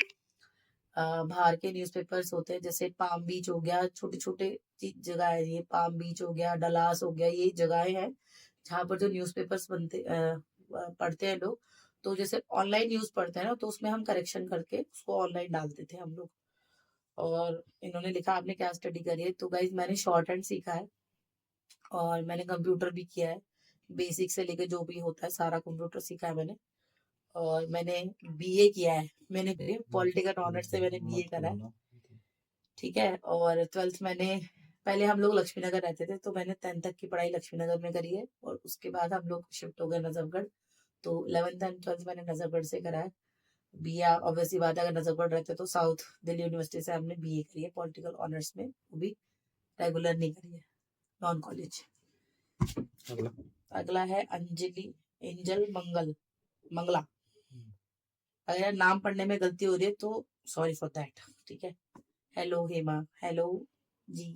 बाहर के न्यूज़पेपर्स होते हैं, जैसे पाम बीच हो गया, छोटे छोटे जगह है ये, पाम बीच हो गया, डलास हो गया, ये जगहें हैं जहाँ पर जो न्यूज़पेपर्स पढ़ते हैं लोग। तो जैसे ऑनलाइन न्यूज पढ़ते हैं ना, तो उसमें हम करेक्शन करके उसको ऑनलाइन डालते थे हम लोग। और इन्होंने लिखा आपने क्या स्टडी करी है, तो गाइज मैंने शॉर्ट हैंड सीखा है, और मैंने कंप्यूटर भी किया है, बेसिक से लेके जो भी होता है सारा कंप्यूटर सीखा है मैंने। और मैंने बीए किया है, मैंने पॉलिटिकल ऑनर्स से मैंने बीए करा है, ठीक है। और 12th मैंने, पहले हम लोग लक्ष्मी नगर रहते थे तो मैंने 10th तक की पढ़ाई लक्ष्मी नगर में करी है, और उसके बाद हम लोग शिफ्ट हो गए नजफगढ़। तो 11th एंड 12th मैंने नजफगढ़ से करा है। बीए ऑब्वियसली बात है, अगर नजफगढ़ रहते तो साउथ दिल्ली यूनिवर्सिटी से हमने बीए करी है पॉलिटिकल ऑनर्स में, वो भी रेगुलर नहीं करी है, नॉन कॉलेज। अगला अगला है अंजलि एंजल मंगला। अगर नाम पढ़ने में गलती हो रही है तो सॉरी फॉर दैट, ठीक है। हेलो हेमा, हेलो जी।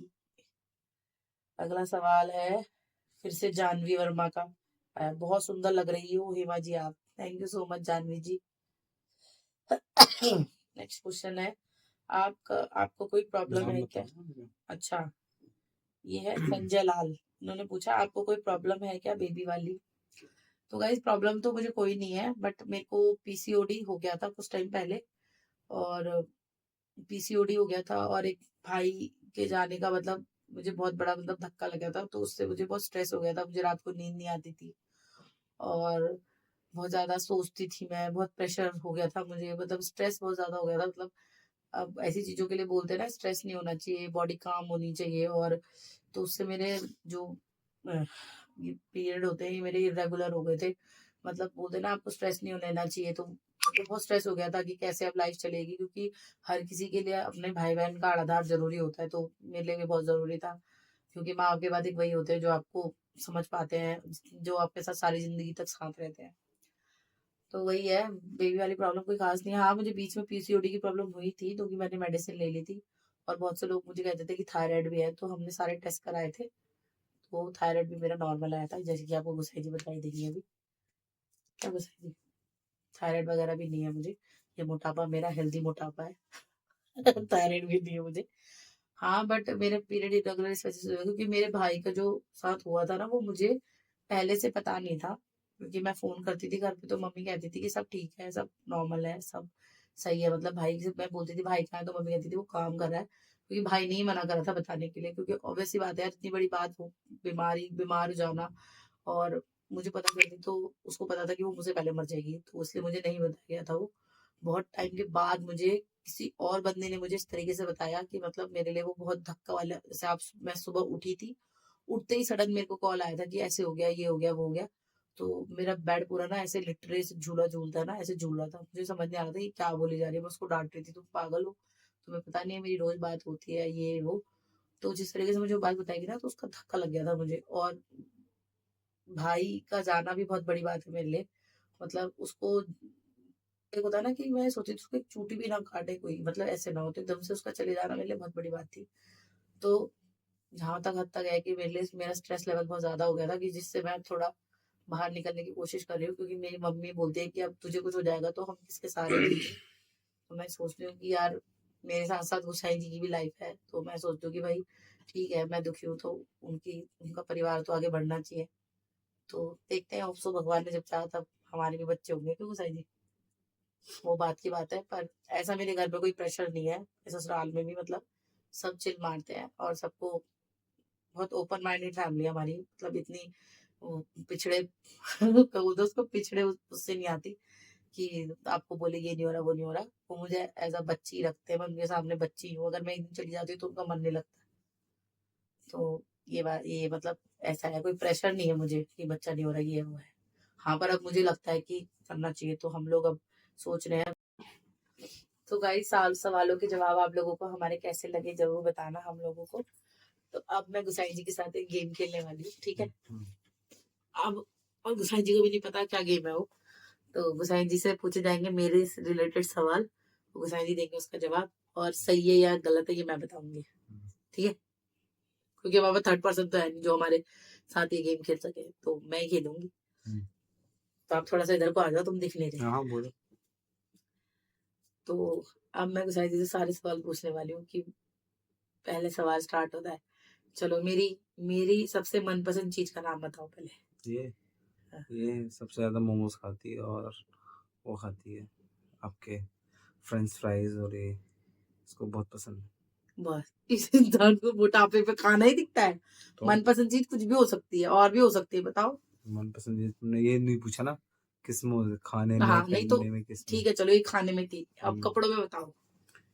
अगला सवाल है फिर से जानवी वर्मा का। बहुत सुंदर लग रही हो हेमा जी आप, thank you so much Janvi ji. Next question है, आपको कोई प्रॉब्लम नाम है क्या? बताओ मुझे। अच्छा, ये है संजय लाल, उन्होंने पूछा आपको कोई प्रॉब्लम है क्या बेबी वाली? तो गाइस प्रॉब्लम तो मुझे कोई नहीं है, बट मेरे को पीसीओडी हो गया था कुछ टाइम पहले, और पीसीओडी हो गया था, और एक भाई के जाने का मतलब मुझे बहुत बड़ा मतलब धक्का लगा था, तो उससे मुझे बहुत स्ट्रेस हो गया था, मुझे रात को नींद नहीं आती थी, और बहुत ज्यादा सोचती थी मैं, बहुत प्रेशर हो गया था मुझे, मतलब स्ट्रेस बहुत ज्यादा हो गया था। मतलब अब ऐसी चीजों के लिए बोलते हैं ना, स्ट्रेस नहीं होना चाहिए, बॉडी काम होनी चाहिए। और तो उससे मेरे जो पीरियड होते हैं ये मेरे इरेगुलर हो गए थे। मतलब बोलते हैं ना आपको स्ट्रेस नहीं होना चाहिए, तो मुझे बहुत स्ट्रेस हो गया था कि कैसे अब लाइफ चलेगी, क्योंकि हर किसी के लिए अपने भाई बहन का आधार जरूरी होता है, तो मेरे लिए भी बहुत जरूरी था, क्योंकि माँ बाप के बाद एक वही होते हैं जो आपको समझ पाते हैं, जो आपके साथ सारी जिंदगी तक साथ रहते हैं। तो वही है, बेबी वाली प्रॉब्लम कोई खास नहीं है। हाँ मुझे बीच में पीसीओडी की प्रॉब्लम हुई थी, क्योंकि मैंने मेडिसिन ले ली थी, और बहुत से लोग मुझे कहते थे कि थायराइड भी है, तो हमने सारे टेस्ट कराए थे, तो थायराइड भी मेरा नॉर्मल आया था, जैसे कि आपको गुसाई जी बताई देंगी अभी। क्या गुसाई जी, थायराइड वगैरह भी नहीं है मुझे, ये मोटापा मेरा हेल्दी मोटापा है। थायराइड भी नहीं है मुझे। हाँ बट मेरे पीरियड इरेगुलर इस वजह से हुआ क्योंकि मेरे भाई का जो साथ हुआ था ना, वो मुझे पहले से पता नहीं था, क्योंकि मैं फोन करती थी घर पे तो मम्मी कहती थी कि सब ठीक है, सब नॉर्मल है, सब सही है। मतलब भाई से मैं बोलती थी भाई कहाँ है, तो मम्मी कहती थी वो काम कर रहा है, क्योंकि भाई नहीं मना कर रहा था बताने के लिए, क्योंकि ऑब्वियसली बात है यार, इतनी बड़ी बात हो, बीमार हो जाना, और मुझे पता चलती तो उसको पता था कि वो मुझसे पहले मर जाएगी, तो इसलिए मुझे नहीं बताया था वो। बहुत टाइम के बाद मुझे किसी और बंदे ने मुझे इस तरीके से बताया कि मतलब मेरे लिए वो बहुत धक्का वाला, जैसे आप, मैं सुबह उठी थी, उठते ही सडन मेरे को कॉल आया था कि ऐसे हो गया, ये हो गया, वो हो गया। तो मेरा बेड पूरा ना ऐसे लिटरली झूला झूलता ना, ऐसे झूल रहा था, मुझे समझ नहीं आ रहा था कि क्या बोली जा रही है। मैं उसको डांट रही थी तुम पागल हो, तुम्हें पता नहीं है मेरी रोज बात होती है, ये वो। तो जिस तरीके से मुझे वो बात बताएगी ना, तो उसका धक्का लग गया था मुझे। और भाई का जाना भी बहुत बड़ी बात है मेरे लिए, मतलब उसको एक होता है ना कि मैं सोची थी उसको एक चूटी भी ना काटे कोई, मतलब ऐसे ना हो, तो एकदम से उसका चले जाना मेरे लिए बहुत बड़ी बात थी। तो जहां तक हद तक है कि मेरे लिए मेरा स्ट्रेस लेवल बहुत ज्यादा हो गया था, कि जिससे मैं थोड़ा बाहर निकलने की कोशिश कर रही हूँ, क्योंकि मेरी मम्मी बोलती है कि अब तुझे कुछ हो जाएगा तो हम किसके सहारे रहेंगे। तो मैं सोच रही हूँ कि यार मेरे साथ साथ गुसाई जी की भी लाइफ है, तो मैं सोचती हूँ कि भाई ठीक है मैं दुखी हूँ, तो उनका परिवार तो आगे बढ़ना चाहिए। तो देखते हैं, अफसोस भगवान ने जब चाहा तब हमारे भी बच्चे होंगे, क्यों गुसाई जी, वो बात की बात है। पर ऐसा मेरे घर पे कोई प्रेशर नहीं है, ससुराल में भी मतलब सब चिल मारते हैं, और सबको बहुत ओपन माइंडेड फैमिली है हमारी, मतलब इतनी पिछड़े कहूँ तो उसको पिछड़े उससे नहीं आती कि आपको बोले ये नहीं हो रहा वो नहीं हो रहा। वो मुझे एज अ बच्ची रखते हैं, मैं उनके सामने बच्ची हूँ, अगर मैं एक दिन चली जाती हूँ तो उनका मन नहीं लगता। तो ये बात, ये मतलब ऐसा है, कोई प्रेशर नहीं है मुझे कि बच्चा नहीं हो रहा ये हुआ है। हाँ पर अब मुझे लगता है कि करना चाहिए, तो हम लोग अब सोच रहे हैं। तो गाइस सवालों के जवाब आप लोगों को हमारे कैसे लगे जरूर बताना हम लोगों को। तो अब मैं गुसाई जी के साथ एक गेम खेलने वाली हूँ, ठीक है। अब और गुसाई जी को भी नहीं पता क्या गेम है वो, तो गुसाई जी से पूछे जाएंगे मेरे से रिलेटेड सवाल, तो गुसाई जी देंगे उसका जवाब, और सही है या गलत है ये मैं बताऊंगी, ठीक है। क्योंकि हमारे थर्ड पर्सन तो है नहीं जो हमारे साथ ये गेम खेल सके, तो मैं ही खेलूंगी। तो आप थोड़ा सा इधर को आ जाओ, तुम दिख नहीं रहे। हाँ बोलो। तो अब मैं गुसाई जी से सारे सवाल पूछने वाली हूँ, कि पहले सवाल स्टार्ट होता है। चलो मेरी मेरी सबसे मनपसंद चीज का नाम बताओ पहले। ये ये सबसे ज्यादा मोमोज खाती है, और वो खाती है आपके फ्रेंच फ्राइज, और ये इसको बहुत पसंद है। बस इस इंसान को मोटापे पे खाना ही दिखता है। तो मनपसंद चीज कुछ भी हो सकती है, और भी हो सकती है, बताओ। मनपसंद ये तुमने ये नहीं पूछा ना, किस में खाने में, हाँ नहीं तो पहनने में, किस में। ठीक है, चलो ये खाने में थी, अब हम्म, कपड़ों में बताओ।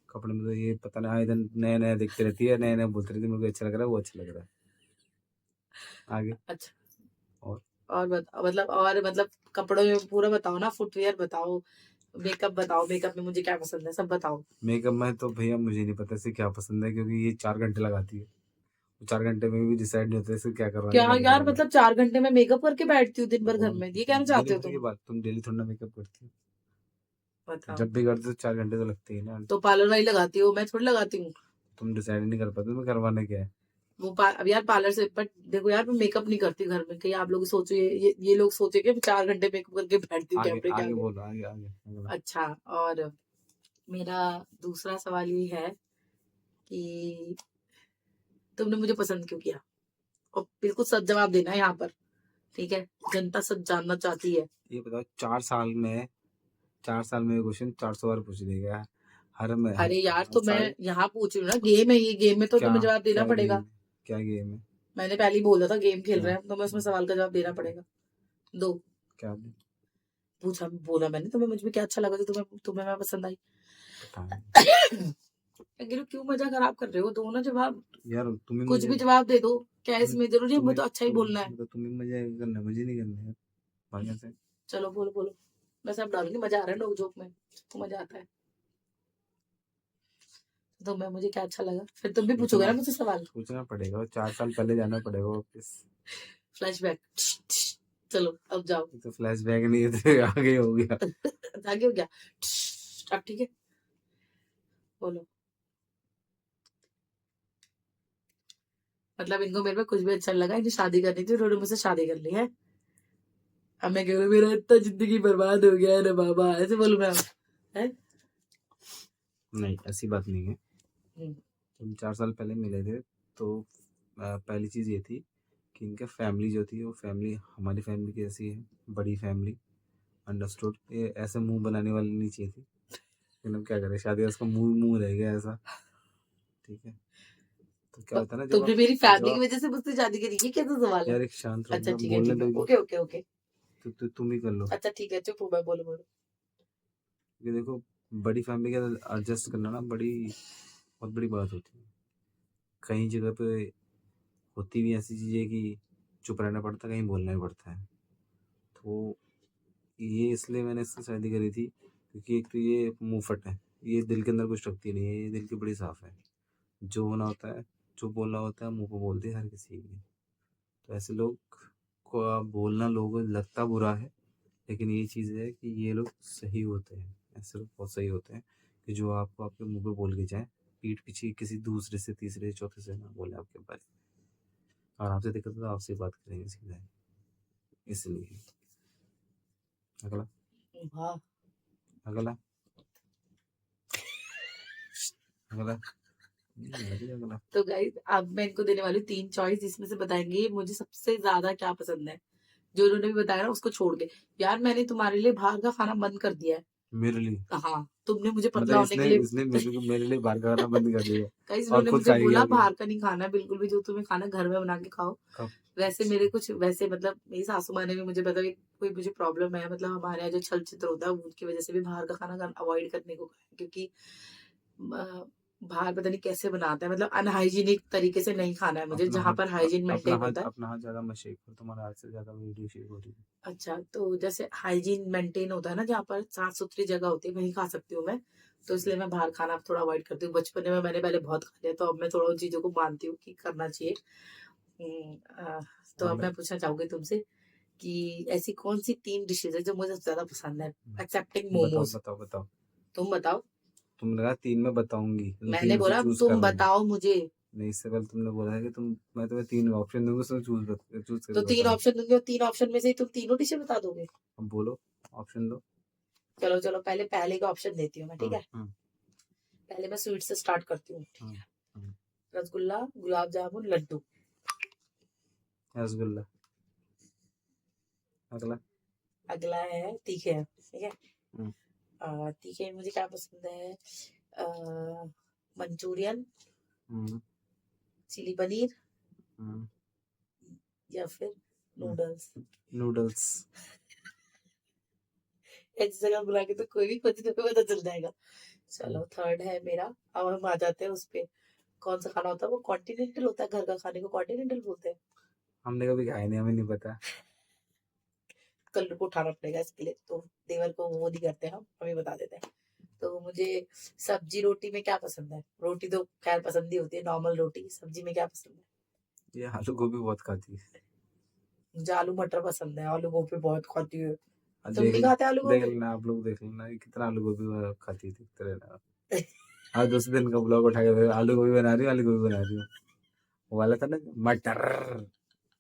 कपड़े में तो ये पता नहीं, आए दिन नया नया देखती रहती है, नया नया बोलती रहती है, मेरे को अच्छा लग रहा है, वो अच्छा लग रहा है। आगे। अच्छा, और और मतलब कपड़ों में पूरा बताओ ना, फुटवियर बताओ, मेकअप बताओ, मेकअप में मुझे क्या पसंद है सब बताओ। मेकअप में तो भैया मुझे नहीं पता इसे क्या पसंद है, क्योंकि ये 4 घंटे लगाती है, 4 घंटे में भी डिसाइड नहीं होता इसे क्या करवाना क्या क्या नहीं यार, करवाना। मतलब 4 घंटे में मेकअप करके बैठती हूँ दिन भर घर और में, ये कहना चाहते दिन हो भर की तुम? बात, तुम डेली थोड़ा ना मेकअप करती हो, बताओ। जब भी करते हो 4 घंटे तो लगते ही ना। तो पार्लर वाली लगाती हो, मैं थोड़ी लगाती हूँ। तुम डिसाइड नहीं कर पाते तुम्हें करवाना क्या है। अब यार पार्लर से, बट देखो यार, मैं मेकअप नहीं करती घर में, कहीं आप लोग सोचो ये लोग सोचे कि 4 घंटे मेकअप करके बैठती हूँ आगे कैमरे के आगे आगे। बोलो, आगे आगे अगला। अच्छा, और मेरा दूसरा सवाल ये है कि तुमने मुझे पसंद क्यों किया, और बिल्कुल सच जवाब देना है यहाँ पर, ठीक है? जनता सच जानना चाहती है। ये बताओ, 4 साल में क्वेश्चन 400 बार पूछ देगा, हर में अरे यार, हर तो मैं सारे। यहाँ पूछ रही हूँ ना, गेम है ये, गेम में तो क्या तुम्हें जवाब देना क्या पड़ेगा। गेम, क्या गेम है, मैंने पहले ही बोला था गेम खेल क्या रहे हैं, तो मैं उसमें सवाल का जवाब देना पड़ेगा। दो। क्या पूछा, बोला मैंने तुम्हें, मुझ में क्या अच्छा लगा, तो तुम्हें तुम्हें मैं पसंद आई। पता नहीं अगर क्यों मजा खराब कर रहे हो, दो ना जवाब, यार, तुम्हें कुछ मुझे भी जवाब दे दो, क्या तुम्हें इसमें जरूरी है मुझे तुम्हें तो अच्छा ही तुम बोलना है? मतलब तुम्हें मजे करना है, मुझे नहीं करना है भाई यहाँ से। चलो बोलो बोलो, मैं सब डालूंगी, मजा आ रहा है नोक झोंक में, तो मजा आता है। तो मैं, मुझे क्या अच्छा लगा, फिर तुम भी पूछोगे सोचना ना मुझसे सवाल। सोचना पड़ेगा, 4 साल पहले जाना पड़ेगा वापस। फ्लैशबैक। चलो अब जाओ। ये तो फ्लैशबैक नहीं है तो आगे हो गया। आगे हो गया। अब ठीक है, बोलो। मतलब इनको मेरे में कुछ भी अच्छा नहीं लगा, इन्हें शादी करनी थी, उन्होंने मुझसे शादी कर ली है। अब मैं कह रहा हूँ मेरा इतना जिंदगी बर्बाद हो गया है ना बाबा, ऐसे बोलूं मैं? है? नहीं, ऐसी बात नहीं है। हम्म, तुम 4 साल पहले मिले थे तो पहली चीज़ ये थी कि इनका फैमिली जो थी वो फैमिली हमारी फैमिली की ऐसी है, बड़ी फैमिली। अंडरस्टूड, ये ऐसे मुंह बनाने वाली नहीं चाहिए थी, लेकिन अब क्या करें, शादी का उसका मुंह मुंह रह गया ऐसा। ठीक है, तो क्या होता है ना, जब तुमने आप मेरी फैमिली जब की आप वजह से मुझसे शादी करी, ये कैसा सवाल है? यार एक शांत रहो अच्छा ना, ठीक है बोलने ठीक है, दो। Okay okay okay. तो तुम ही कर लो। अच्छा ठीक है, चुप हो, मैं बोलो बोलो। ये देखो, बड़ी फैमिली का एडजस्ट करना ना बहुत बड़ी बात होती है। कई जगह पे होती भी ऐसी चीज़ें कि चुप रहना पड़ता है, कहीं बोलना भी पड़ता है। तो ये इसलिए मैंने इससे शादी करी थी, क्योंकि एक तो ये मुंहफट है, ये दिल के अंदर कुछ रखती नहीं है, ये दिल की बड़ी साफ है। जो होना होता है, जो बोलना होता है मुंह पे बोलती है हर किसी की। तो ऐसे लोग को आप बोलना लोगों को लगता बुरा है, लेकिन ये चीज़ है कि ये लोग सही होते हैं, ऐसे लोग बहुत सही होते हैं कि जो आपको आपके मुंह पे बोल के जाए, पीठ पीछे किसी दूसरे से तीसरे चौथे से ना बोले आपके बारे में। और आपसे दिक्कत है तो आपसे ही बात करेंगे सीधा, इसलिए। अगला। वाह। अगला। अगला। अभी अगला। तो गाइस, अब मैं इनको देने वाली हूँ 3 चॉइस, जिसमें से बताएंगे मुझे सबसे ज्यादा क्या पसंद है, जो उन्होंने भी बताया ना उसको छोड़ के। यार मैंने तुम्हारे लिए बाहर का खाना बंद कर दिया है। मेरे लिए हाँ, तुमने मुझे मतलब पतला होने के इसने लिए। इसने मेरे लिए बाहर का खाना बंद कर दिया गाइस, और उन्होंने खुद मुझे खाएगी बोला आगे। बाहर का नहीं खाना बिल्कुल भी, जो तुम्हें खाना घर में बना के खाओ। कब? वैसे मेरे कुछ वैसे, मतलब मेरी सासू माँ ने भी मुझे बताया कि कोई मुझे प्रॉब्लम है, मतलब हमारे यहाँ जो छल चित्र होता है उनकी वजह से भी बाहर का खाना अवॉइड करने को कहा है, क्योंकि बाहर पता नहीं कैसे बनाता है, मतलब अनहाइजीनिक तरीके से नहीं खाना है मुझे, जहाँ पर हाइजीन मेंटेन होता है। अपना हाथ ज्यादा मत शेक करो, तुम्हारा हाथ से ज्यादा वीडियो शेक हो रही है। अच्छा, तो जैसे हाइजीन मेंटेन होता है ना, जहाँ पर साफ सुथरी जगह होती है वहीं खा सकती हूँ मैं, तो इसलिए मैं बाहर खाना थोड़ा अवॉइड करती हूँ। बचपन में मैंने पहले बहुत खा लिया, तो अब मैं थोड़ा उन चीजों को मानती हूँ कि करना चाहिए। तो अब अगला। मैं पूछना चाहूंगी तुमसे कि ऐसी कौन सी 3 डिशेज है जो मुझे सबसे ज्यादा पसंद है, एक्सेप्टिंग बताओ मोमोज। बताओ बताओ। तुम बताओ। तुमने कहा 3 में बताऊंगी, तुम मैंने 3 में से बोला चूज कर तुम रहे हो। बताओ मुझे। नहीं, इससे पहले तुमने बोला है कि मैं तुम्हें 3 ऑप्शन दूंगा, उसमें चूज तो करके 3 बताना। ऑप्शन दूंगी, और 3 ऑप्शन में से तुम तीनों डिशेज बता दोगे? अब बोलो, ऑप्शन दो। चलो चलो, पहले का ऑप्शन देती हूँ मैं, ठीक हम्म है? हम्म पहले मैं स्वीट से स्टार्ट करती हूँ, ठीक हम्म है? हम्म। रसगुल्ला, गुलाब जामुन, लड्डू। रसगुल्ला। अगला। अगला है तीखे, ठीक है? हम्म तीखे में मुझे क्या पसंद है? मंचूरियन, हम्म चिली पनीर, हम्म या फिर नूडल्स। नूडल्स। ऐसी जगह बुला के तो कोई भी खुद को पता चल जाएगा। चलो थर्ड है मेरा। अब हम आ जाते हैं उस पे, कौन सा खाना होता है वो कॉन्टिनेंटल होता है, घर का खाने को कॉन्टिनेंटल बोलते हैं। हमने कभी खाया नहीं, हमें नहीं पता। कल को उठाना पड़ेगा इसके लिए, तो देवर को वो नहीं करते, हम हमें बता देते हैं। तो मुझे सब्जी रोटी में क्या पसंद है? रोटी तो खैर पसंद ही होती है, नॉर्मल रोटी। सब्जी में क्या पसंद है? ये आलू गोभी बहुत खाती है। मुझे आलू मटर पसंद है, आलू गोभी बहुत खाती है। तुम देख नहीं खाते आलू देख गोभी? लेना, आप लोग देख लेना ये कितना आलू गोभी खाती है, देखते रहना। आज दूसरे दिन का ब्लॉग उठा के आलू गोभी बना रही हूँ, आलू गोभी बना रही हूँ। वो वाला था ना, मटर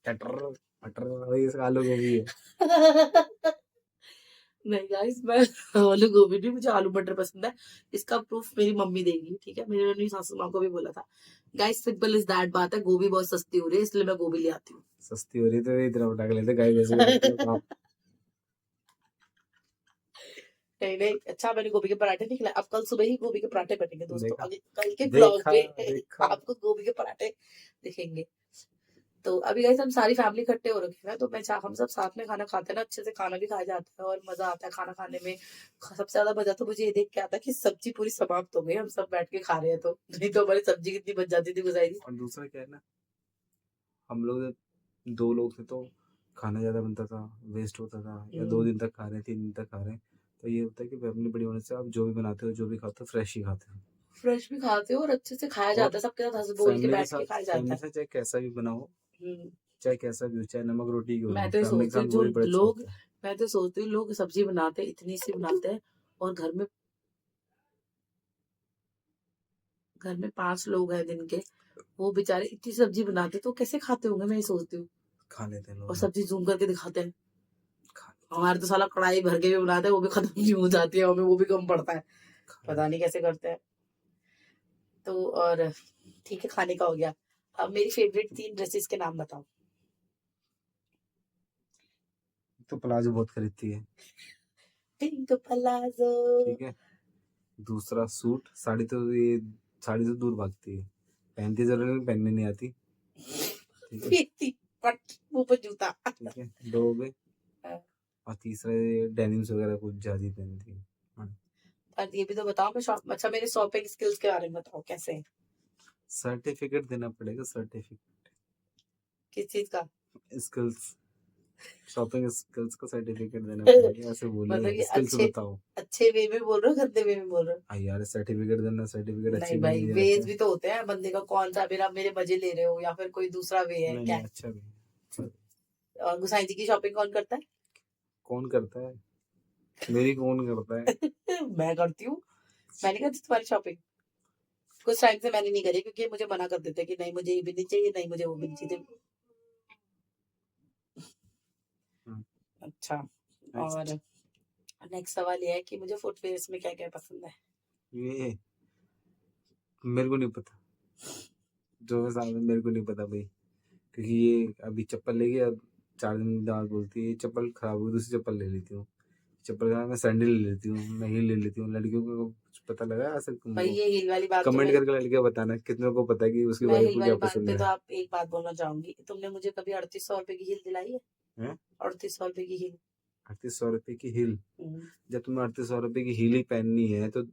टटर मटर, वही इसका आलू गोभी है। नहीं गाइस, मैं आलू गोभी नहीं, मुझे आलू मटर पसंद है। इसका प्रूफ मेरी मम्मी देगी, ठीक है? मेरी सासू माँ को भी बोला था। गाइस सिंपल इज दैट बात है, गोभी बहुत सस्ती हो रही है इसलिए मैं गोभी ले आती हूँ। सस्ती हो रही तो इतना उठा के लेते गाय जैसे करते हो आप। नहीं नहीं, अच्छा मैंने गोभी के पराठे नहीं खिलाए, अब कल सुबह ही गोभी के पराठे बनेंगे दोस्तों। देखा आगे कल के ब्लॉग देखा में देखा। आपको गोभी के पराठे दिखेंगे। तो अभी गाइस हम सारी फैमिली इकट्ठे हो रखे हैं, तो हम सब साथ में खाना खाते हैं ना, अच्छे से खाना भी खाया जाता है और मजा आता है खाना खाने में। सबसे ज्यादा मजा तो मुझे ये देख के आता है कि सब्जी पूरी समाप्त हो गई, हम सब बैठ के खा रहे हैं। तो नहीं तो हमारी सब्जी कितनी बच जाती थी गुजारी। और दूसरा क्या है ना, हम लोग जब 2 लोग थे तो खाना ज़्यादा बनता था, वेस्ट होता था, या 2 दिन तक खा रहे हैं, 3 दिन तक खा रहे हैं। तो ये होता है कि फैमिली बड़ी होने से आप जो भी बनाते हो, जो भी खाते हो, फ्रेश ही खाते हो। फ्रेश भी खाते हो और अच्छे से खाया और जाता है, सबके साथ हंस बोल के बैठ के खाया जाता फैमिली है। से चाहे कैसा भी बनाओ, हम्म। चाहे कैसा भी हो, चाहे नमक रोटी क्यों ना मैं हो, तो ये फैमिली के सोचती हूँ साथ जो वही बड़ा अच्छा लोग होता है। मैं तो सोचती हूँ लोग सब्जी बनाते हैं, इतनी सी बनाते हैं, और घर में 5 लोग हैं दिन के, वो बेचारे इतनी सब्जी बनाते तो कैसे खाते होंगे, मैं ये सोचती हूँ। खा लेते हैं और लोग, सब्जी जूम करके दिखाते हैं। खा लेते हमारे तो साला कढ़ाई भर के भी बनाते हैं, वो भी खत्म नहीं हो जाती है, हमें वो भी कम पड़ता है। खा पता लेते नहीं कैसे करते हैं। तो और ठीक है, खाने का हो गया। अब मेरी फेवरेट 3 ड्रेसेस के नाम बताओ। तो प्लाजो बहुत खरीदती है, पिंक पलाजो। ठीक है। दूसरा सूट, साड़ी से दूर भागती है, पहनती जरूर है, पहनने नहीं आती, ठीक है। पीती पट मुंह पर जूता। ठीक है, 2 हो गए। और तीसरा ये डेनिम्स वगैरह कुछ ज्यादा ही पहनती है। हाँ। और ये भी तो बताओ, मैं शॉप अच्छा मेरे शॉपिंग स्किल्स के बारे में बताओ कैसे हैं? सर्टिफिकेट देना पड़ेगा, सर्टिफिकेट किस चीज का? स्किल्स, शॉपिंग स्किल्स का सर्टिफिकेट देना पड़ेगा, ऐसे मतलब बोलिए, ये स्किल्स अच्छे बताओ। अच्छे वे में बोल रहे हो, गंदे वे में बोल रहे हो? हाँ यार, सर्टिफिकेट देना, सर्टिफिकेट अच्छे नहीं भी भाई, नहीं रहते वेज हैं। भी तो होते हैं बंदे का, कौन सा मेरा मेरे मजे ले रहे हो या फिर कोई दूसरा वे है नहीं क्या नहीं, है? अच्छा भी है। और गुसाई जी की शॉपिंग कौन करता कौन करता है? मेरी कौन करता है? है? मैं करती हूँ। मैंने कहा तुम्हारी शॉपिंग कुछ टाइम से मैंने नहीं करी, क्योंकि मुझे मना कर देते कि नहीं मुझे ये भी नहीं चाहिए, नहीं मुझे वो भी नहीं चाहिए। अच्छा। और नेक्स्ट। नेक्स्ट सवाल ये है कि मुझे फुटवेयर्स में क्या क्या पसंद है? ये मेरे को नहीं पता, जो मैं सामने, मेरे को नहीं पता भाई, क्योंकि ये अभी चप्पल लेगी, अब 4 दिन बाद बोलती है ये चप्पल खराब हुई, दूसरी चप्पल ले लेती हूँ। चप्पल का मैं सैंडल ले लेती हूँ, मैं हील ले लेती हूँ। लड़कियों को कुछ पता लगा ऐसे भाई तुमको? ये हील वाली बात तो कमेंट मैं करके लड़कियां बताना कितनों को पता है कि उसकी मैं वाइफ हील को क्या वाली बात पसंद पे तो है। आप एक बात बोलना चाहूंगी, तुमने मुझे कभी 3800 रुपए की हील दिलाई है? 3800 रुपए की हील। 3800 रुपये की हील? हम्म। जब तुम्हें 3800 रुपये की हील ही पहननी है तो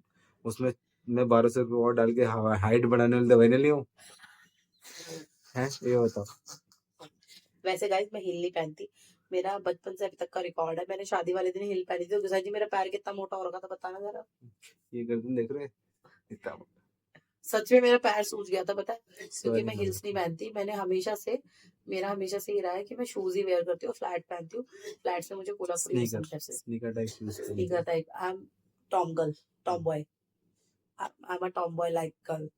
उसमें मैं 1200 रुपये और डाल के हाइट बढ़ाने वाली दवाई नहीं लियो है, ये बताओ। वैसे गाइस मैं हील नहीं पहनती, मेरा बचपन से अभी तक का रिकॉर्ड है, मैंने शादी वाले दिन हील पहनी थी। तो गुसाई जी मेरा पैर कितना मोटा हो रखा था बताना जरा। ये गर्दन देख रहे हैं? इतना सच में मेरा पैर सूज गया था, पता है? क्योंकि सॉरी मैं हील्स नहीं पहनती। मेरा हमेशा से ही रहा है कि मैं शूज ही वेयर करती हूँ, फ्लैट पहनती हूँ। फ्लैट से मुझे कोलापुरी स्नीकर, पसंद है सिर्फ। स्नीकर टाइप शूज पहनते स्नीकर हैं। Type, I am Tom girl, Tom boy, I am a Tom boy like girl.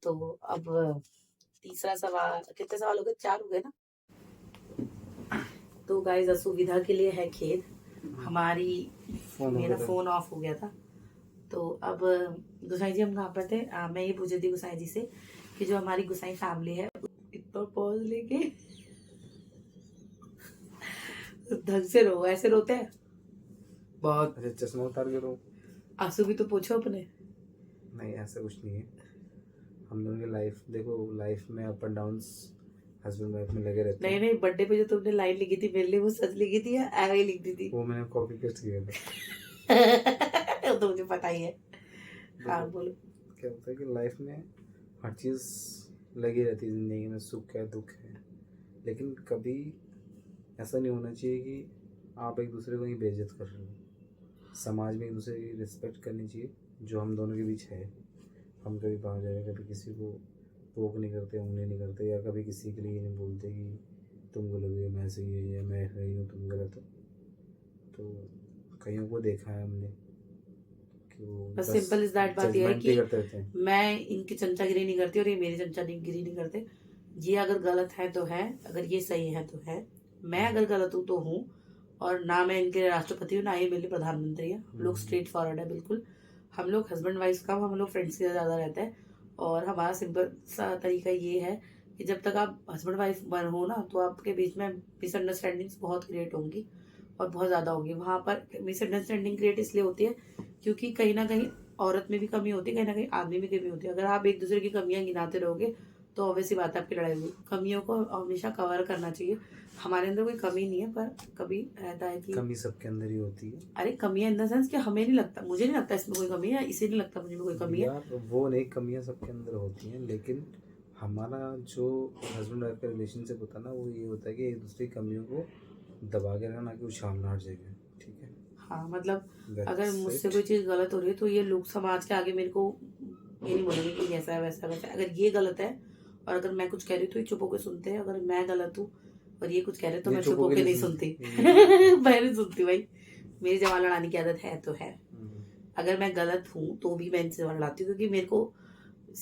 तो अब तीसरा सवाल, कितने सवाल हो गए? 4 हो गए ना? तो गाइस असुविधा के लिए है खेद, हमारी फोन हो मेरा गया था। फोन ऑफ हो गया था। तो अब गुसाई जी हम कहाँ पर थे? मैं ये पूछ रही थी गुसाई जी से कि जो हमारी गुसाई फैमिली है, इतना पॉज लेके ढंग से रो, ऐसे रोते हैं बहुत। अच्छा, चश्मा उतार के रो? आंसू भी तो पूछो अपने। नहीं, ऐसा कुछ नहीं है। हम लोगों की लाइफ देखो, लाइफ में up and downs husband wife में लगे रहते नहीं हैं। नहीं, बर्थडे पे जो तुमने लाइन लिखी थी मेरे लिए, वो सच लिखी थी या ऐसे ही लिख दी थी? वो मैंने कॉपी पेस्ट किया था। वो तो मुझे पता ही है। हाँ देखो बोलो। क्या होता है कि लाइफ में हर चीज़ लगी रहती है, ज़िंदगी में सुख है दुख है, लेकिन कभी ऐसा नहीं होना चाहिए कि आप एक दूसरे को ही बेइज्जत कर रहे हो। समाज में एक दूसरे की रिस्पेक्ट करनी चाहिए जो हम दोनों के बीच है। हम कभी बाहर जाके कभी किसी को पोक नहीं करते, उंगली नहीं करते, या कभी किसी के लिए नहीं बोलते कि तुम गलत हो, मैं सही है, या मैं सही हूँ तुम गलत हो। तो कईयों को देखा है हमने कि वो बस बस सिंपल इस दैट बात यह है जजमेंट ही कि करते रहते हैं। मैं इनकी चमचागिरी नहीं करती और ये मेरी चमचागिरी नहीं करते। ये अगर गलत है तो है, अगर ये सही है तो है। मैं अगर गलत हूँ तो हूँ, और ना मैं इनके राष्ट्रपति हूँ ना ये मेरे लिए प्रधानमंत्री है। हम लोग स्ट्रेट फॉरवर्ड है बिल्कुल। हम लोग हस्बैंड वाइफ का, हम लोग फ्रेंड्स से ज़्यादा रहते हैं। और हमारा सिंपल सा तरीका ये है कि जब तक आप हस्बैंड वाइफ बन हो ना, तो आपके बीच में मिसअंडरस्टैंडिंग्स बहुत क्रिएट होंगी और बहुत ज़्यादा होंगी। वहाँ पर मिसअंडरस्टैंडिंग क्रिएट इसलिए होती है क्योंकि कहीं ना कहीं औरत में भी कमी होती है, कहीं ना कहीं आदमी में कमी होती है। अगर आप एक दूसरे की कमियां गिनाते रहोगे तो ऑब्वियसली बात है आपकी लड़ाई होगी। कमियों को हमेशा कवर करना चाहिए। हमारे अंदर कोई कमी नहीं है, पर कभी रहता है कि कमी सबके अंदर ही होती है अरे कमियां इन द सेंस कि हमें नहीं लगता, मुझे नहीं लगता इसमें कोई कमी है, इसे नहीं लगता मुझे में कोई कमी है। यार। वो नहीं, कमियां सबके अंदर होती हैं, लेकिन हमारा जो हस्बैंड वाइफ का रिलेशनशिप होता है ना, वो ये होता है कि एक दूसरे की कमियों को दबा के रखना, ना कि उछालना हर जगह। ठीक है, हाँ मतलब अगर दैट्स मुझसे इट। कोई चीज़ गलत हो रही है तो ये लोग समाज के आगे मेरे को ये नहीं बोलेंगे कि ऐसा है वैसा है वैसा है। अगर ये गलत है और अगर मैं कुछ कह रही हूँ तो ये चुप होकर सुनते हैं। अगर मैं गलत हूँ और ये कुछ कह रहे हैं तो ये मैं चुप चुप होके होकर नहीं नहीं सुनती, सुनती। ये मैं नहीं सुनती भाई, मेरी जवान लड़ाने की आदत है तो है। हम्म, अगर मैं गलत हूँ तो भी मैं इनसे जवान लड़ाती हूँ, क्योंकि मेरे को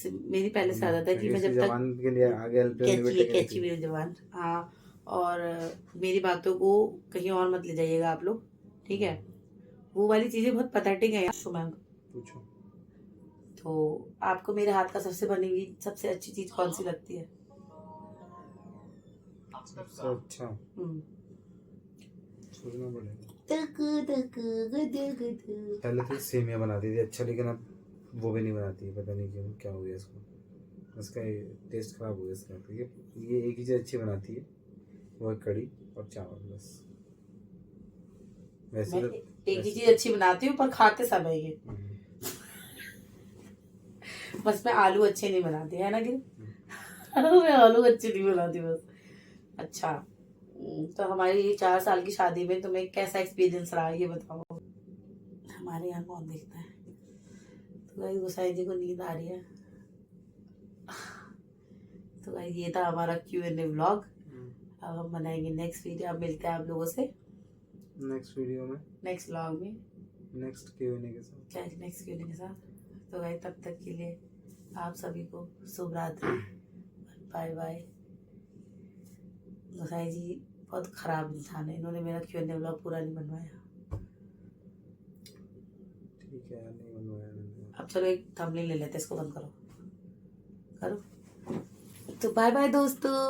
मेरी पहले से आदत है कि मैं इसकी जब तक जबान के लिए आगे हेल्प नहीं कैची है, बैठेगी कैची नहीं। मेरी जवान। हाँ, और मेरी बातों को कहीं और मत ले जाइएगा आप लोग, ठीक है? वो वाली चीजें बहुत पथेटिक है यार शुभांग। पूछो। तो आपको मेरे हाथ का सबसे बनी हुई सबसे अच्छी चीज कौन सी लगती है? सबसे अच्छा हम्म। सोचना पड़ेगा। तक तक गद गद। पहले तो सेमिया बनाती थी अच्छा, लेकिन अब वो भी नहीं बनाती है, पता नहीं क्यों, क्या हो गया इसको। इसका टेस्ट खराब हो गया इसका। तो ये एक ही चीज़ अच्छी बनाती है, वो है कढ़ी और चावल, बस। वैसे मैं तो एक ही चीज अच्छी बनाती हूँ पर खाते समय ये, बस मैं आलू अच्छे नहीं बनाती है ना कि मैं आलू अच्छे नहीं बनाती बस। अच्छा, तो हमारी ये 4 साल की शादी में तुम्हें कैसा एक्सपीरियंस रहा ये बताओ। हमारे यहाँ कौन देखता है? तो गाइस गोसाई जी को नींद आ रही है। तो गाइस ये था हमारा Q&A व्लॉग। अब हम बनाएंगे नेक्स्ट वीडियो। अब मिलते हैं आप लोगों से नेक्स्ट वीडियो में, नेक्स्ट व्लॉग में, नेक्स्ट Q&A के साथ। क्या नेक्स्ट Q&A के साथ। तो गाइस तब तक के लिए आप सभी को शुभ रात्रि, बाय बाय। गोसाई जी बहुत खराब इंसान है, इन्होंने मेरा Q&A व्लॉग पूरा नहीं बनवाया। ठीक है, नहीं बनवाया मैंने। अब चलो एक थंबनेल ले लेते हैं, इसको बंद करो करो। तो बाय बाय दोस्तों।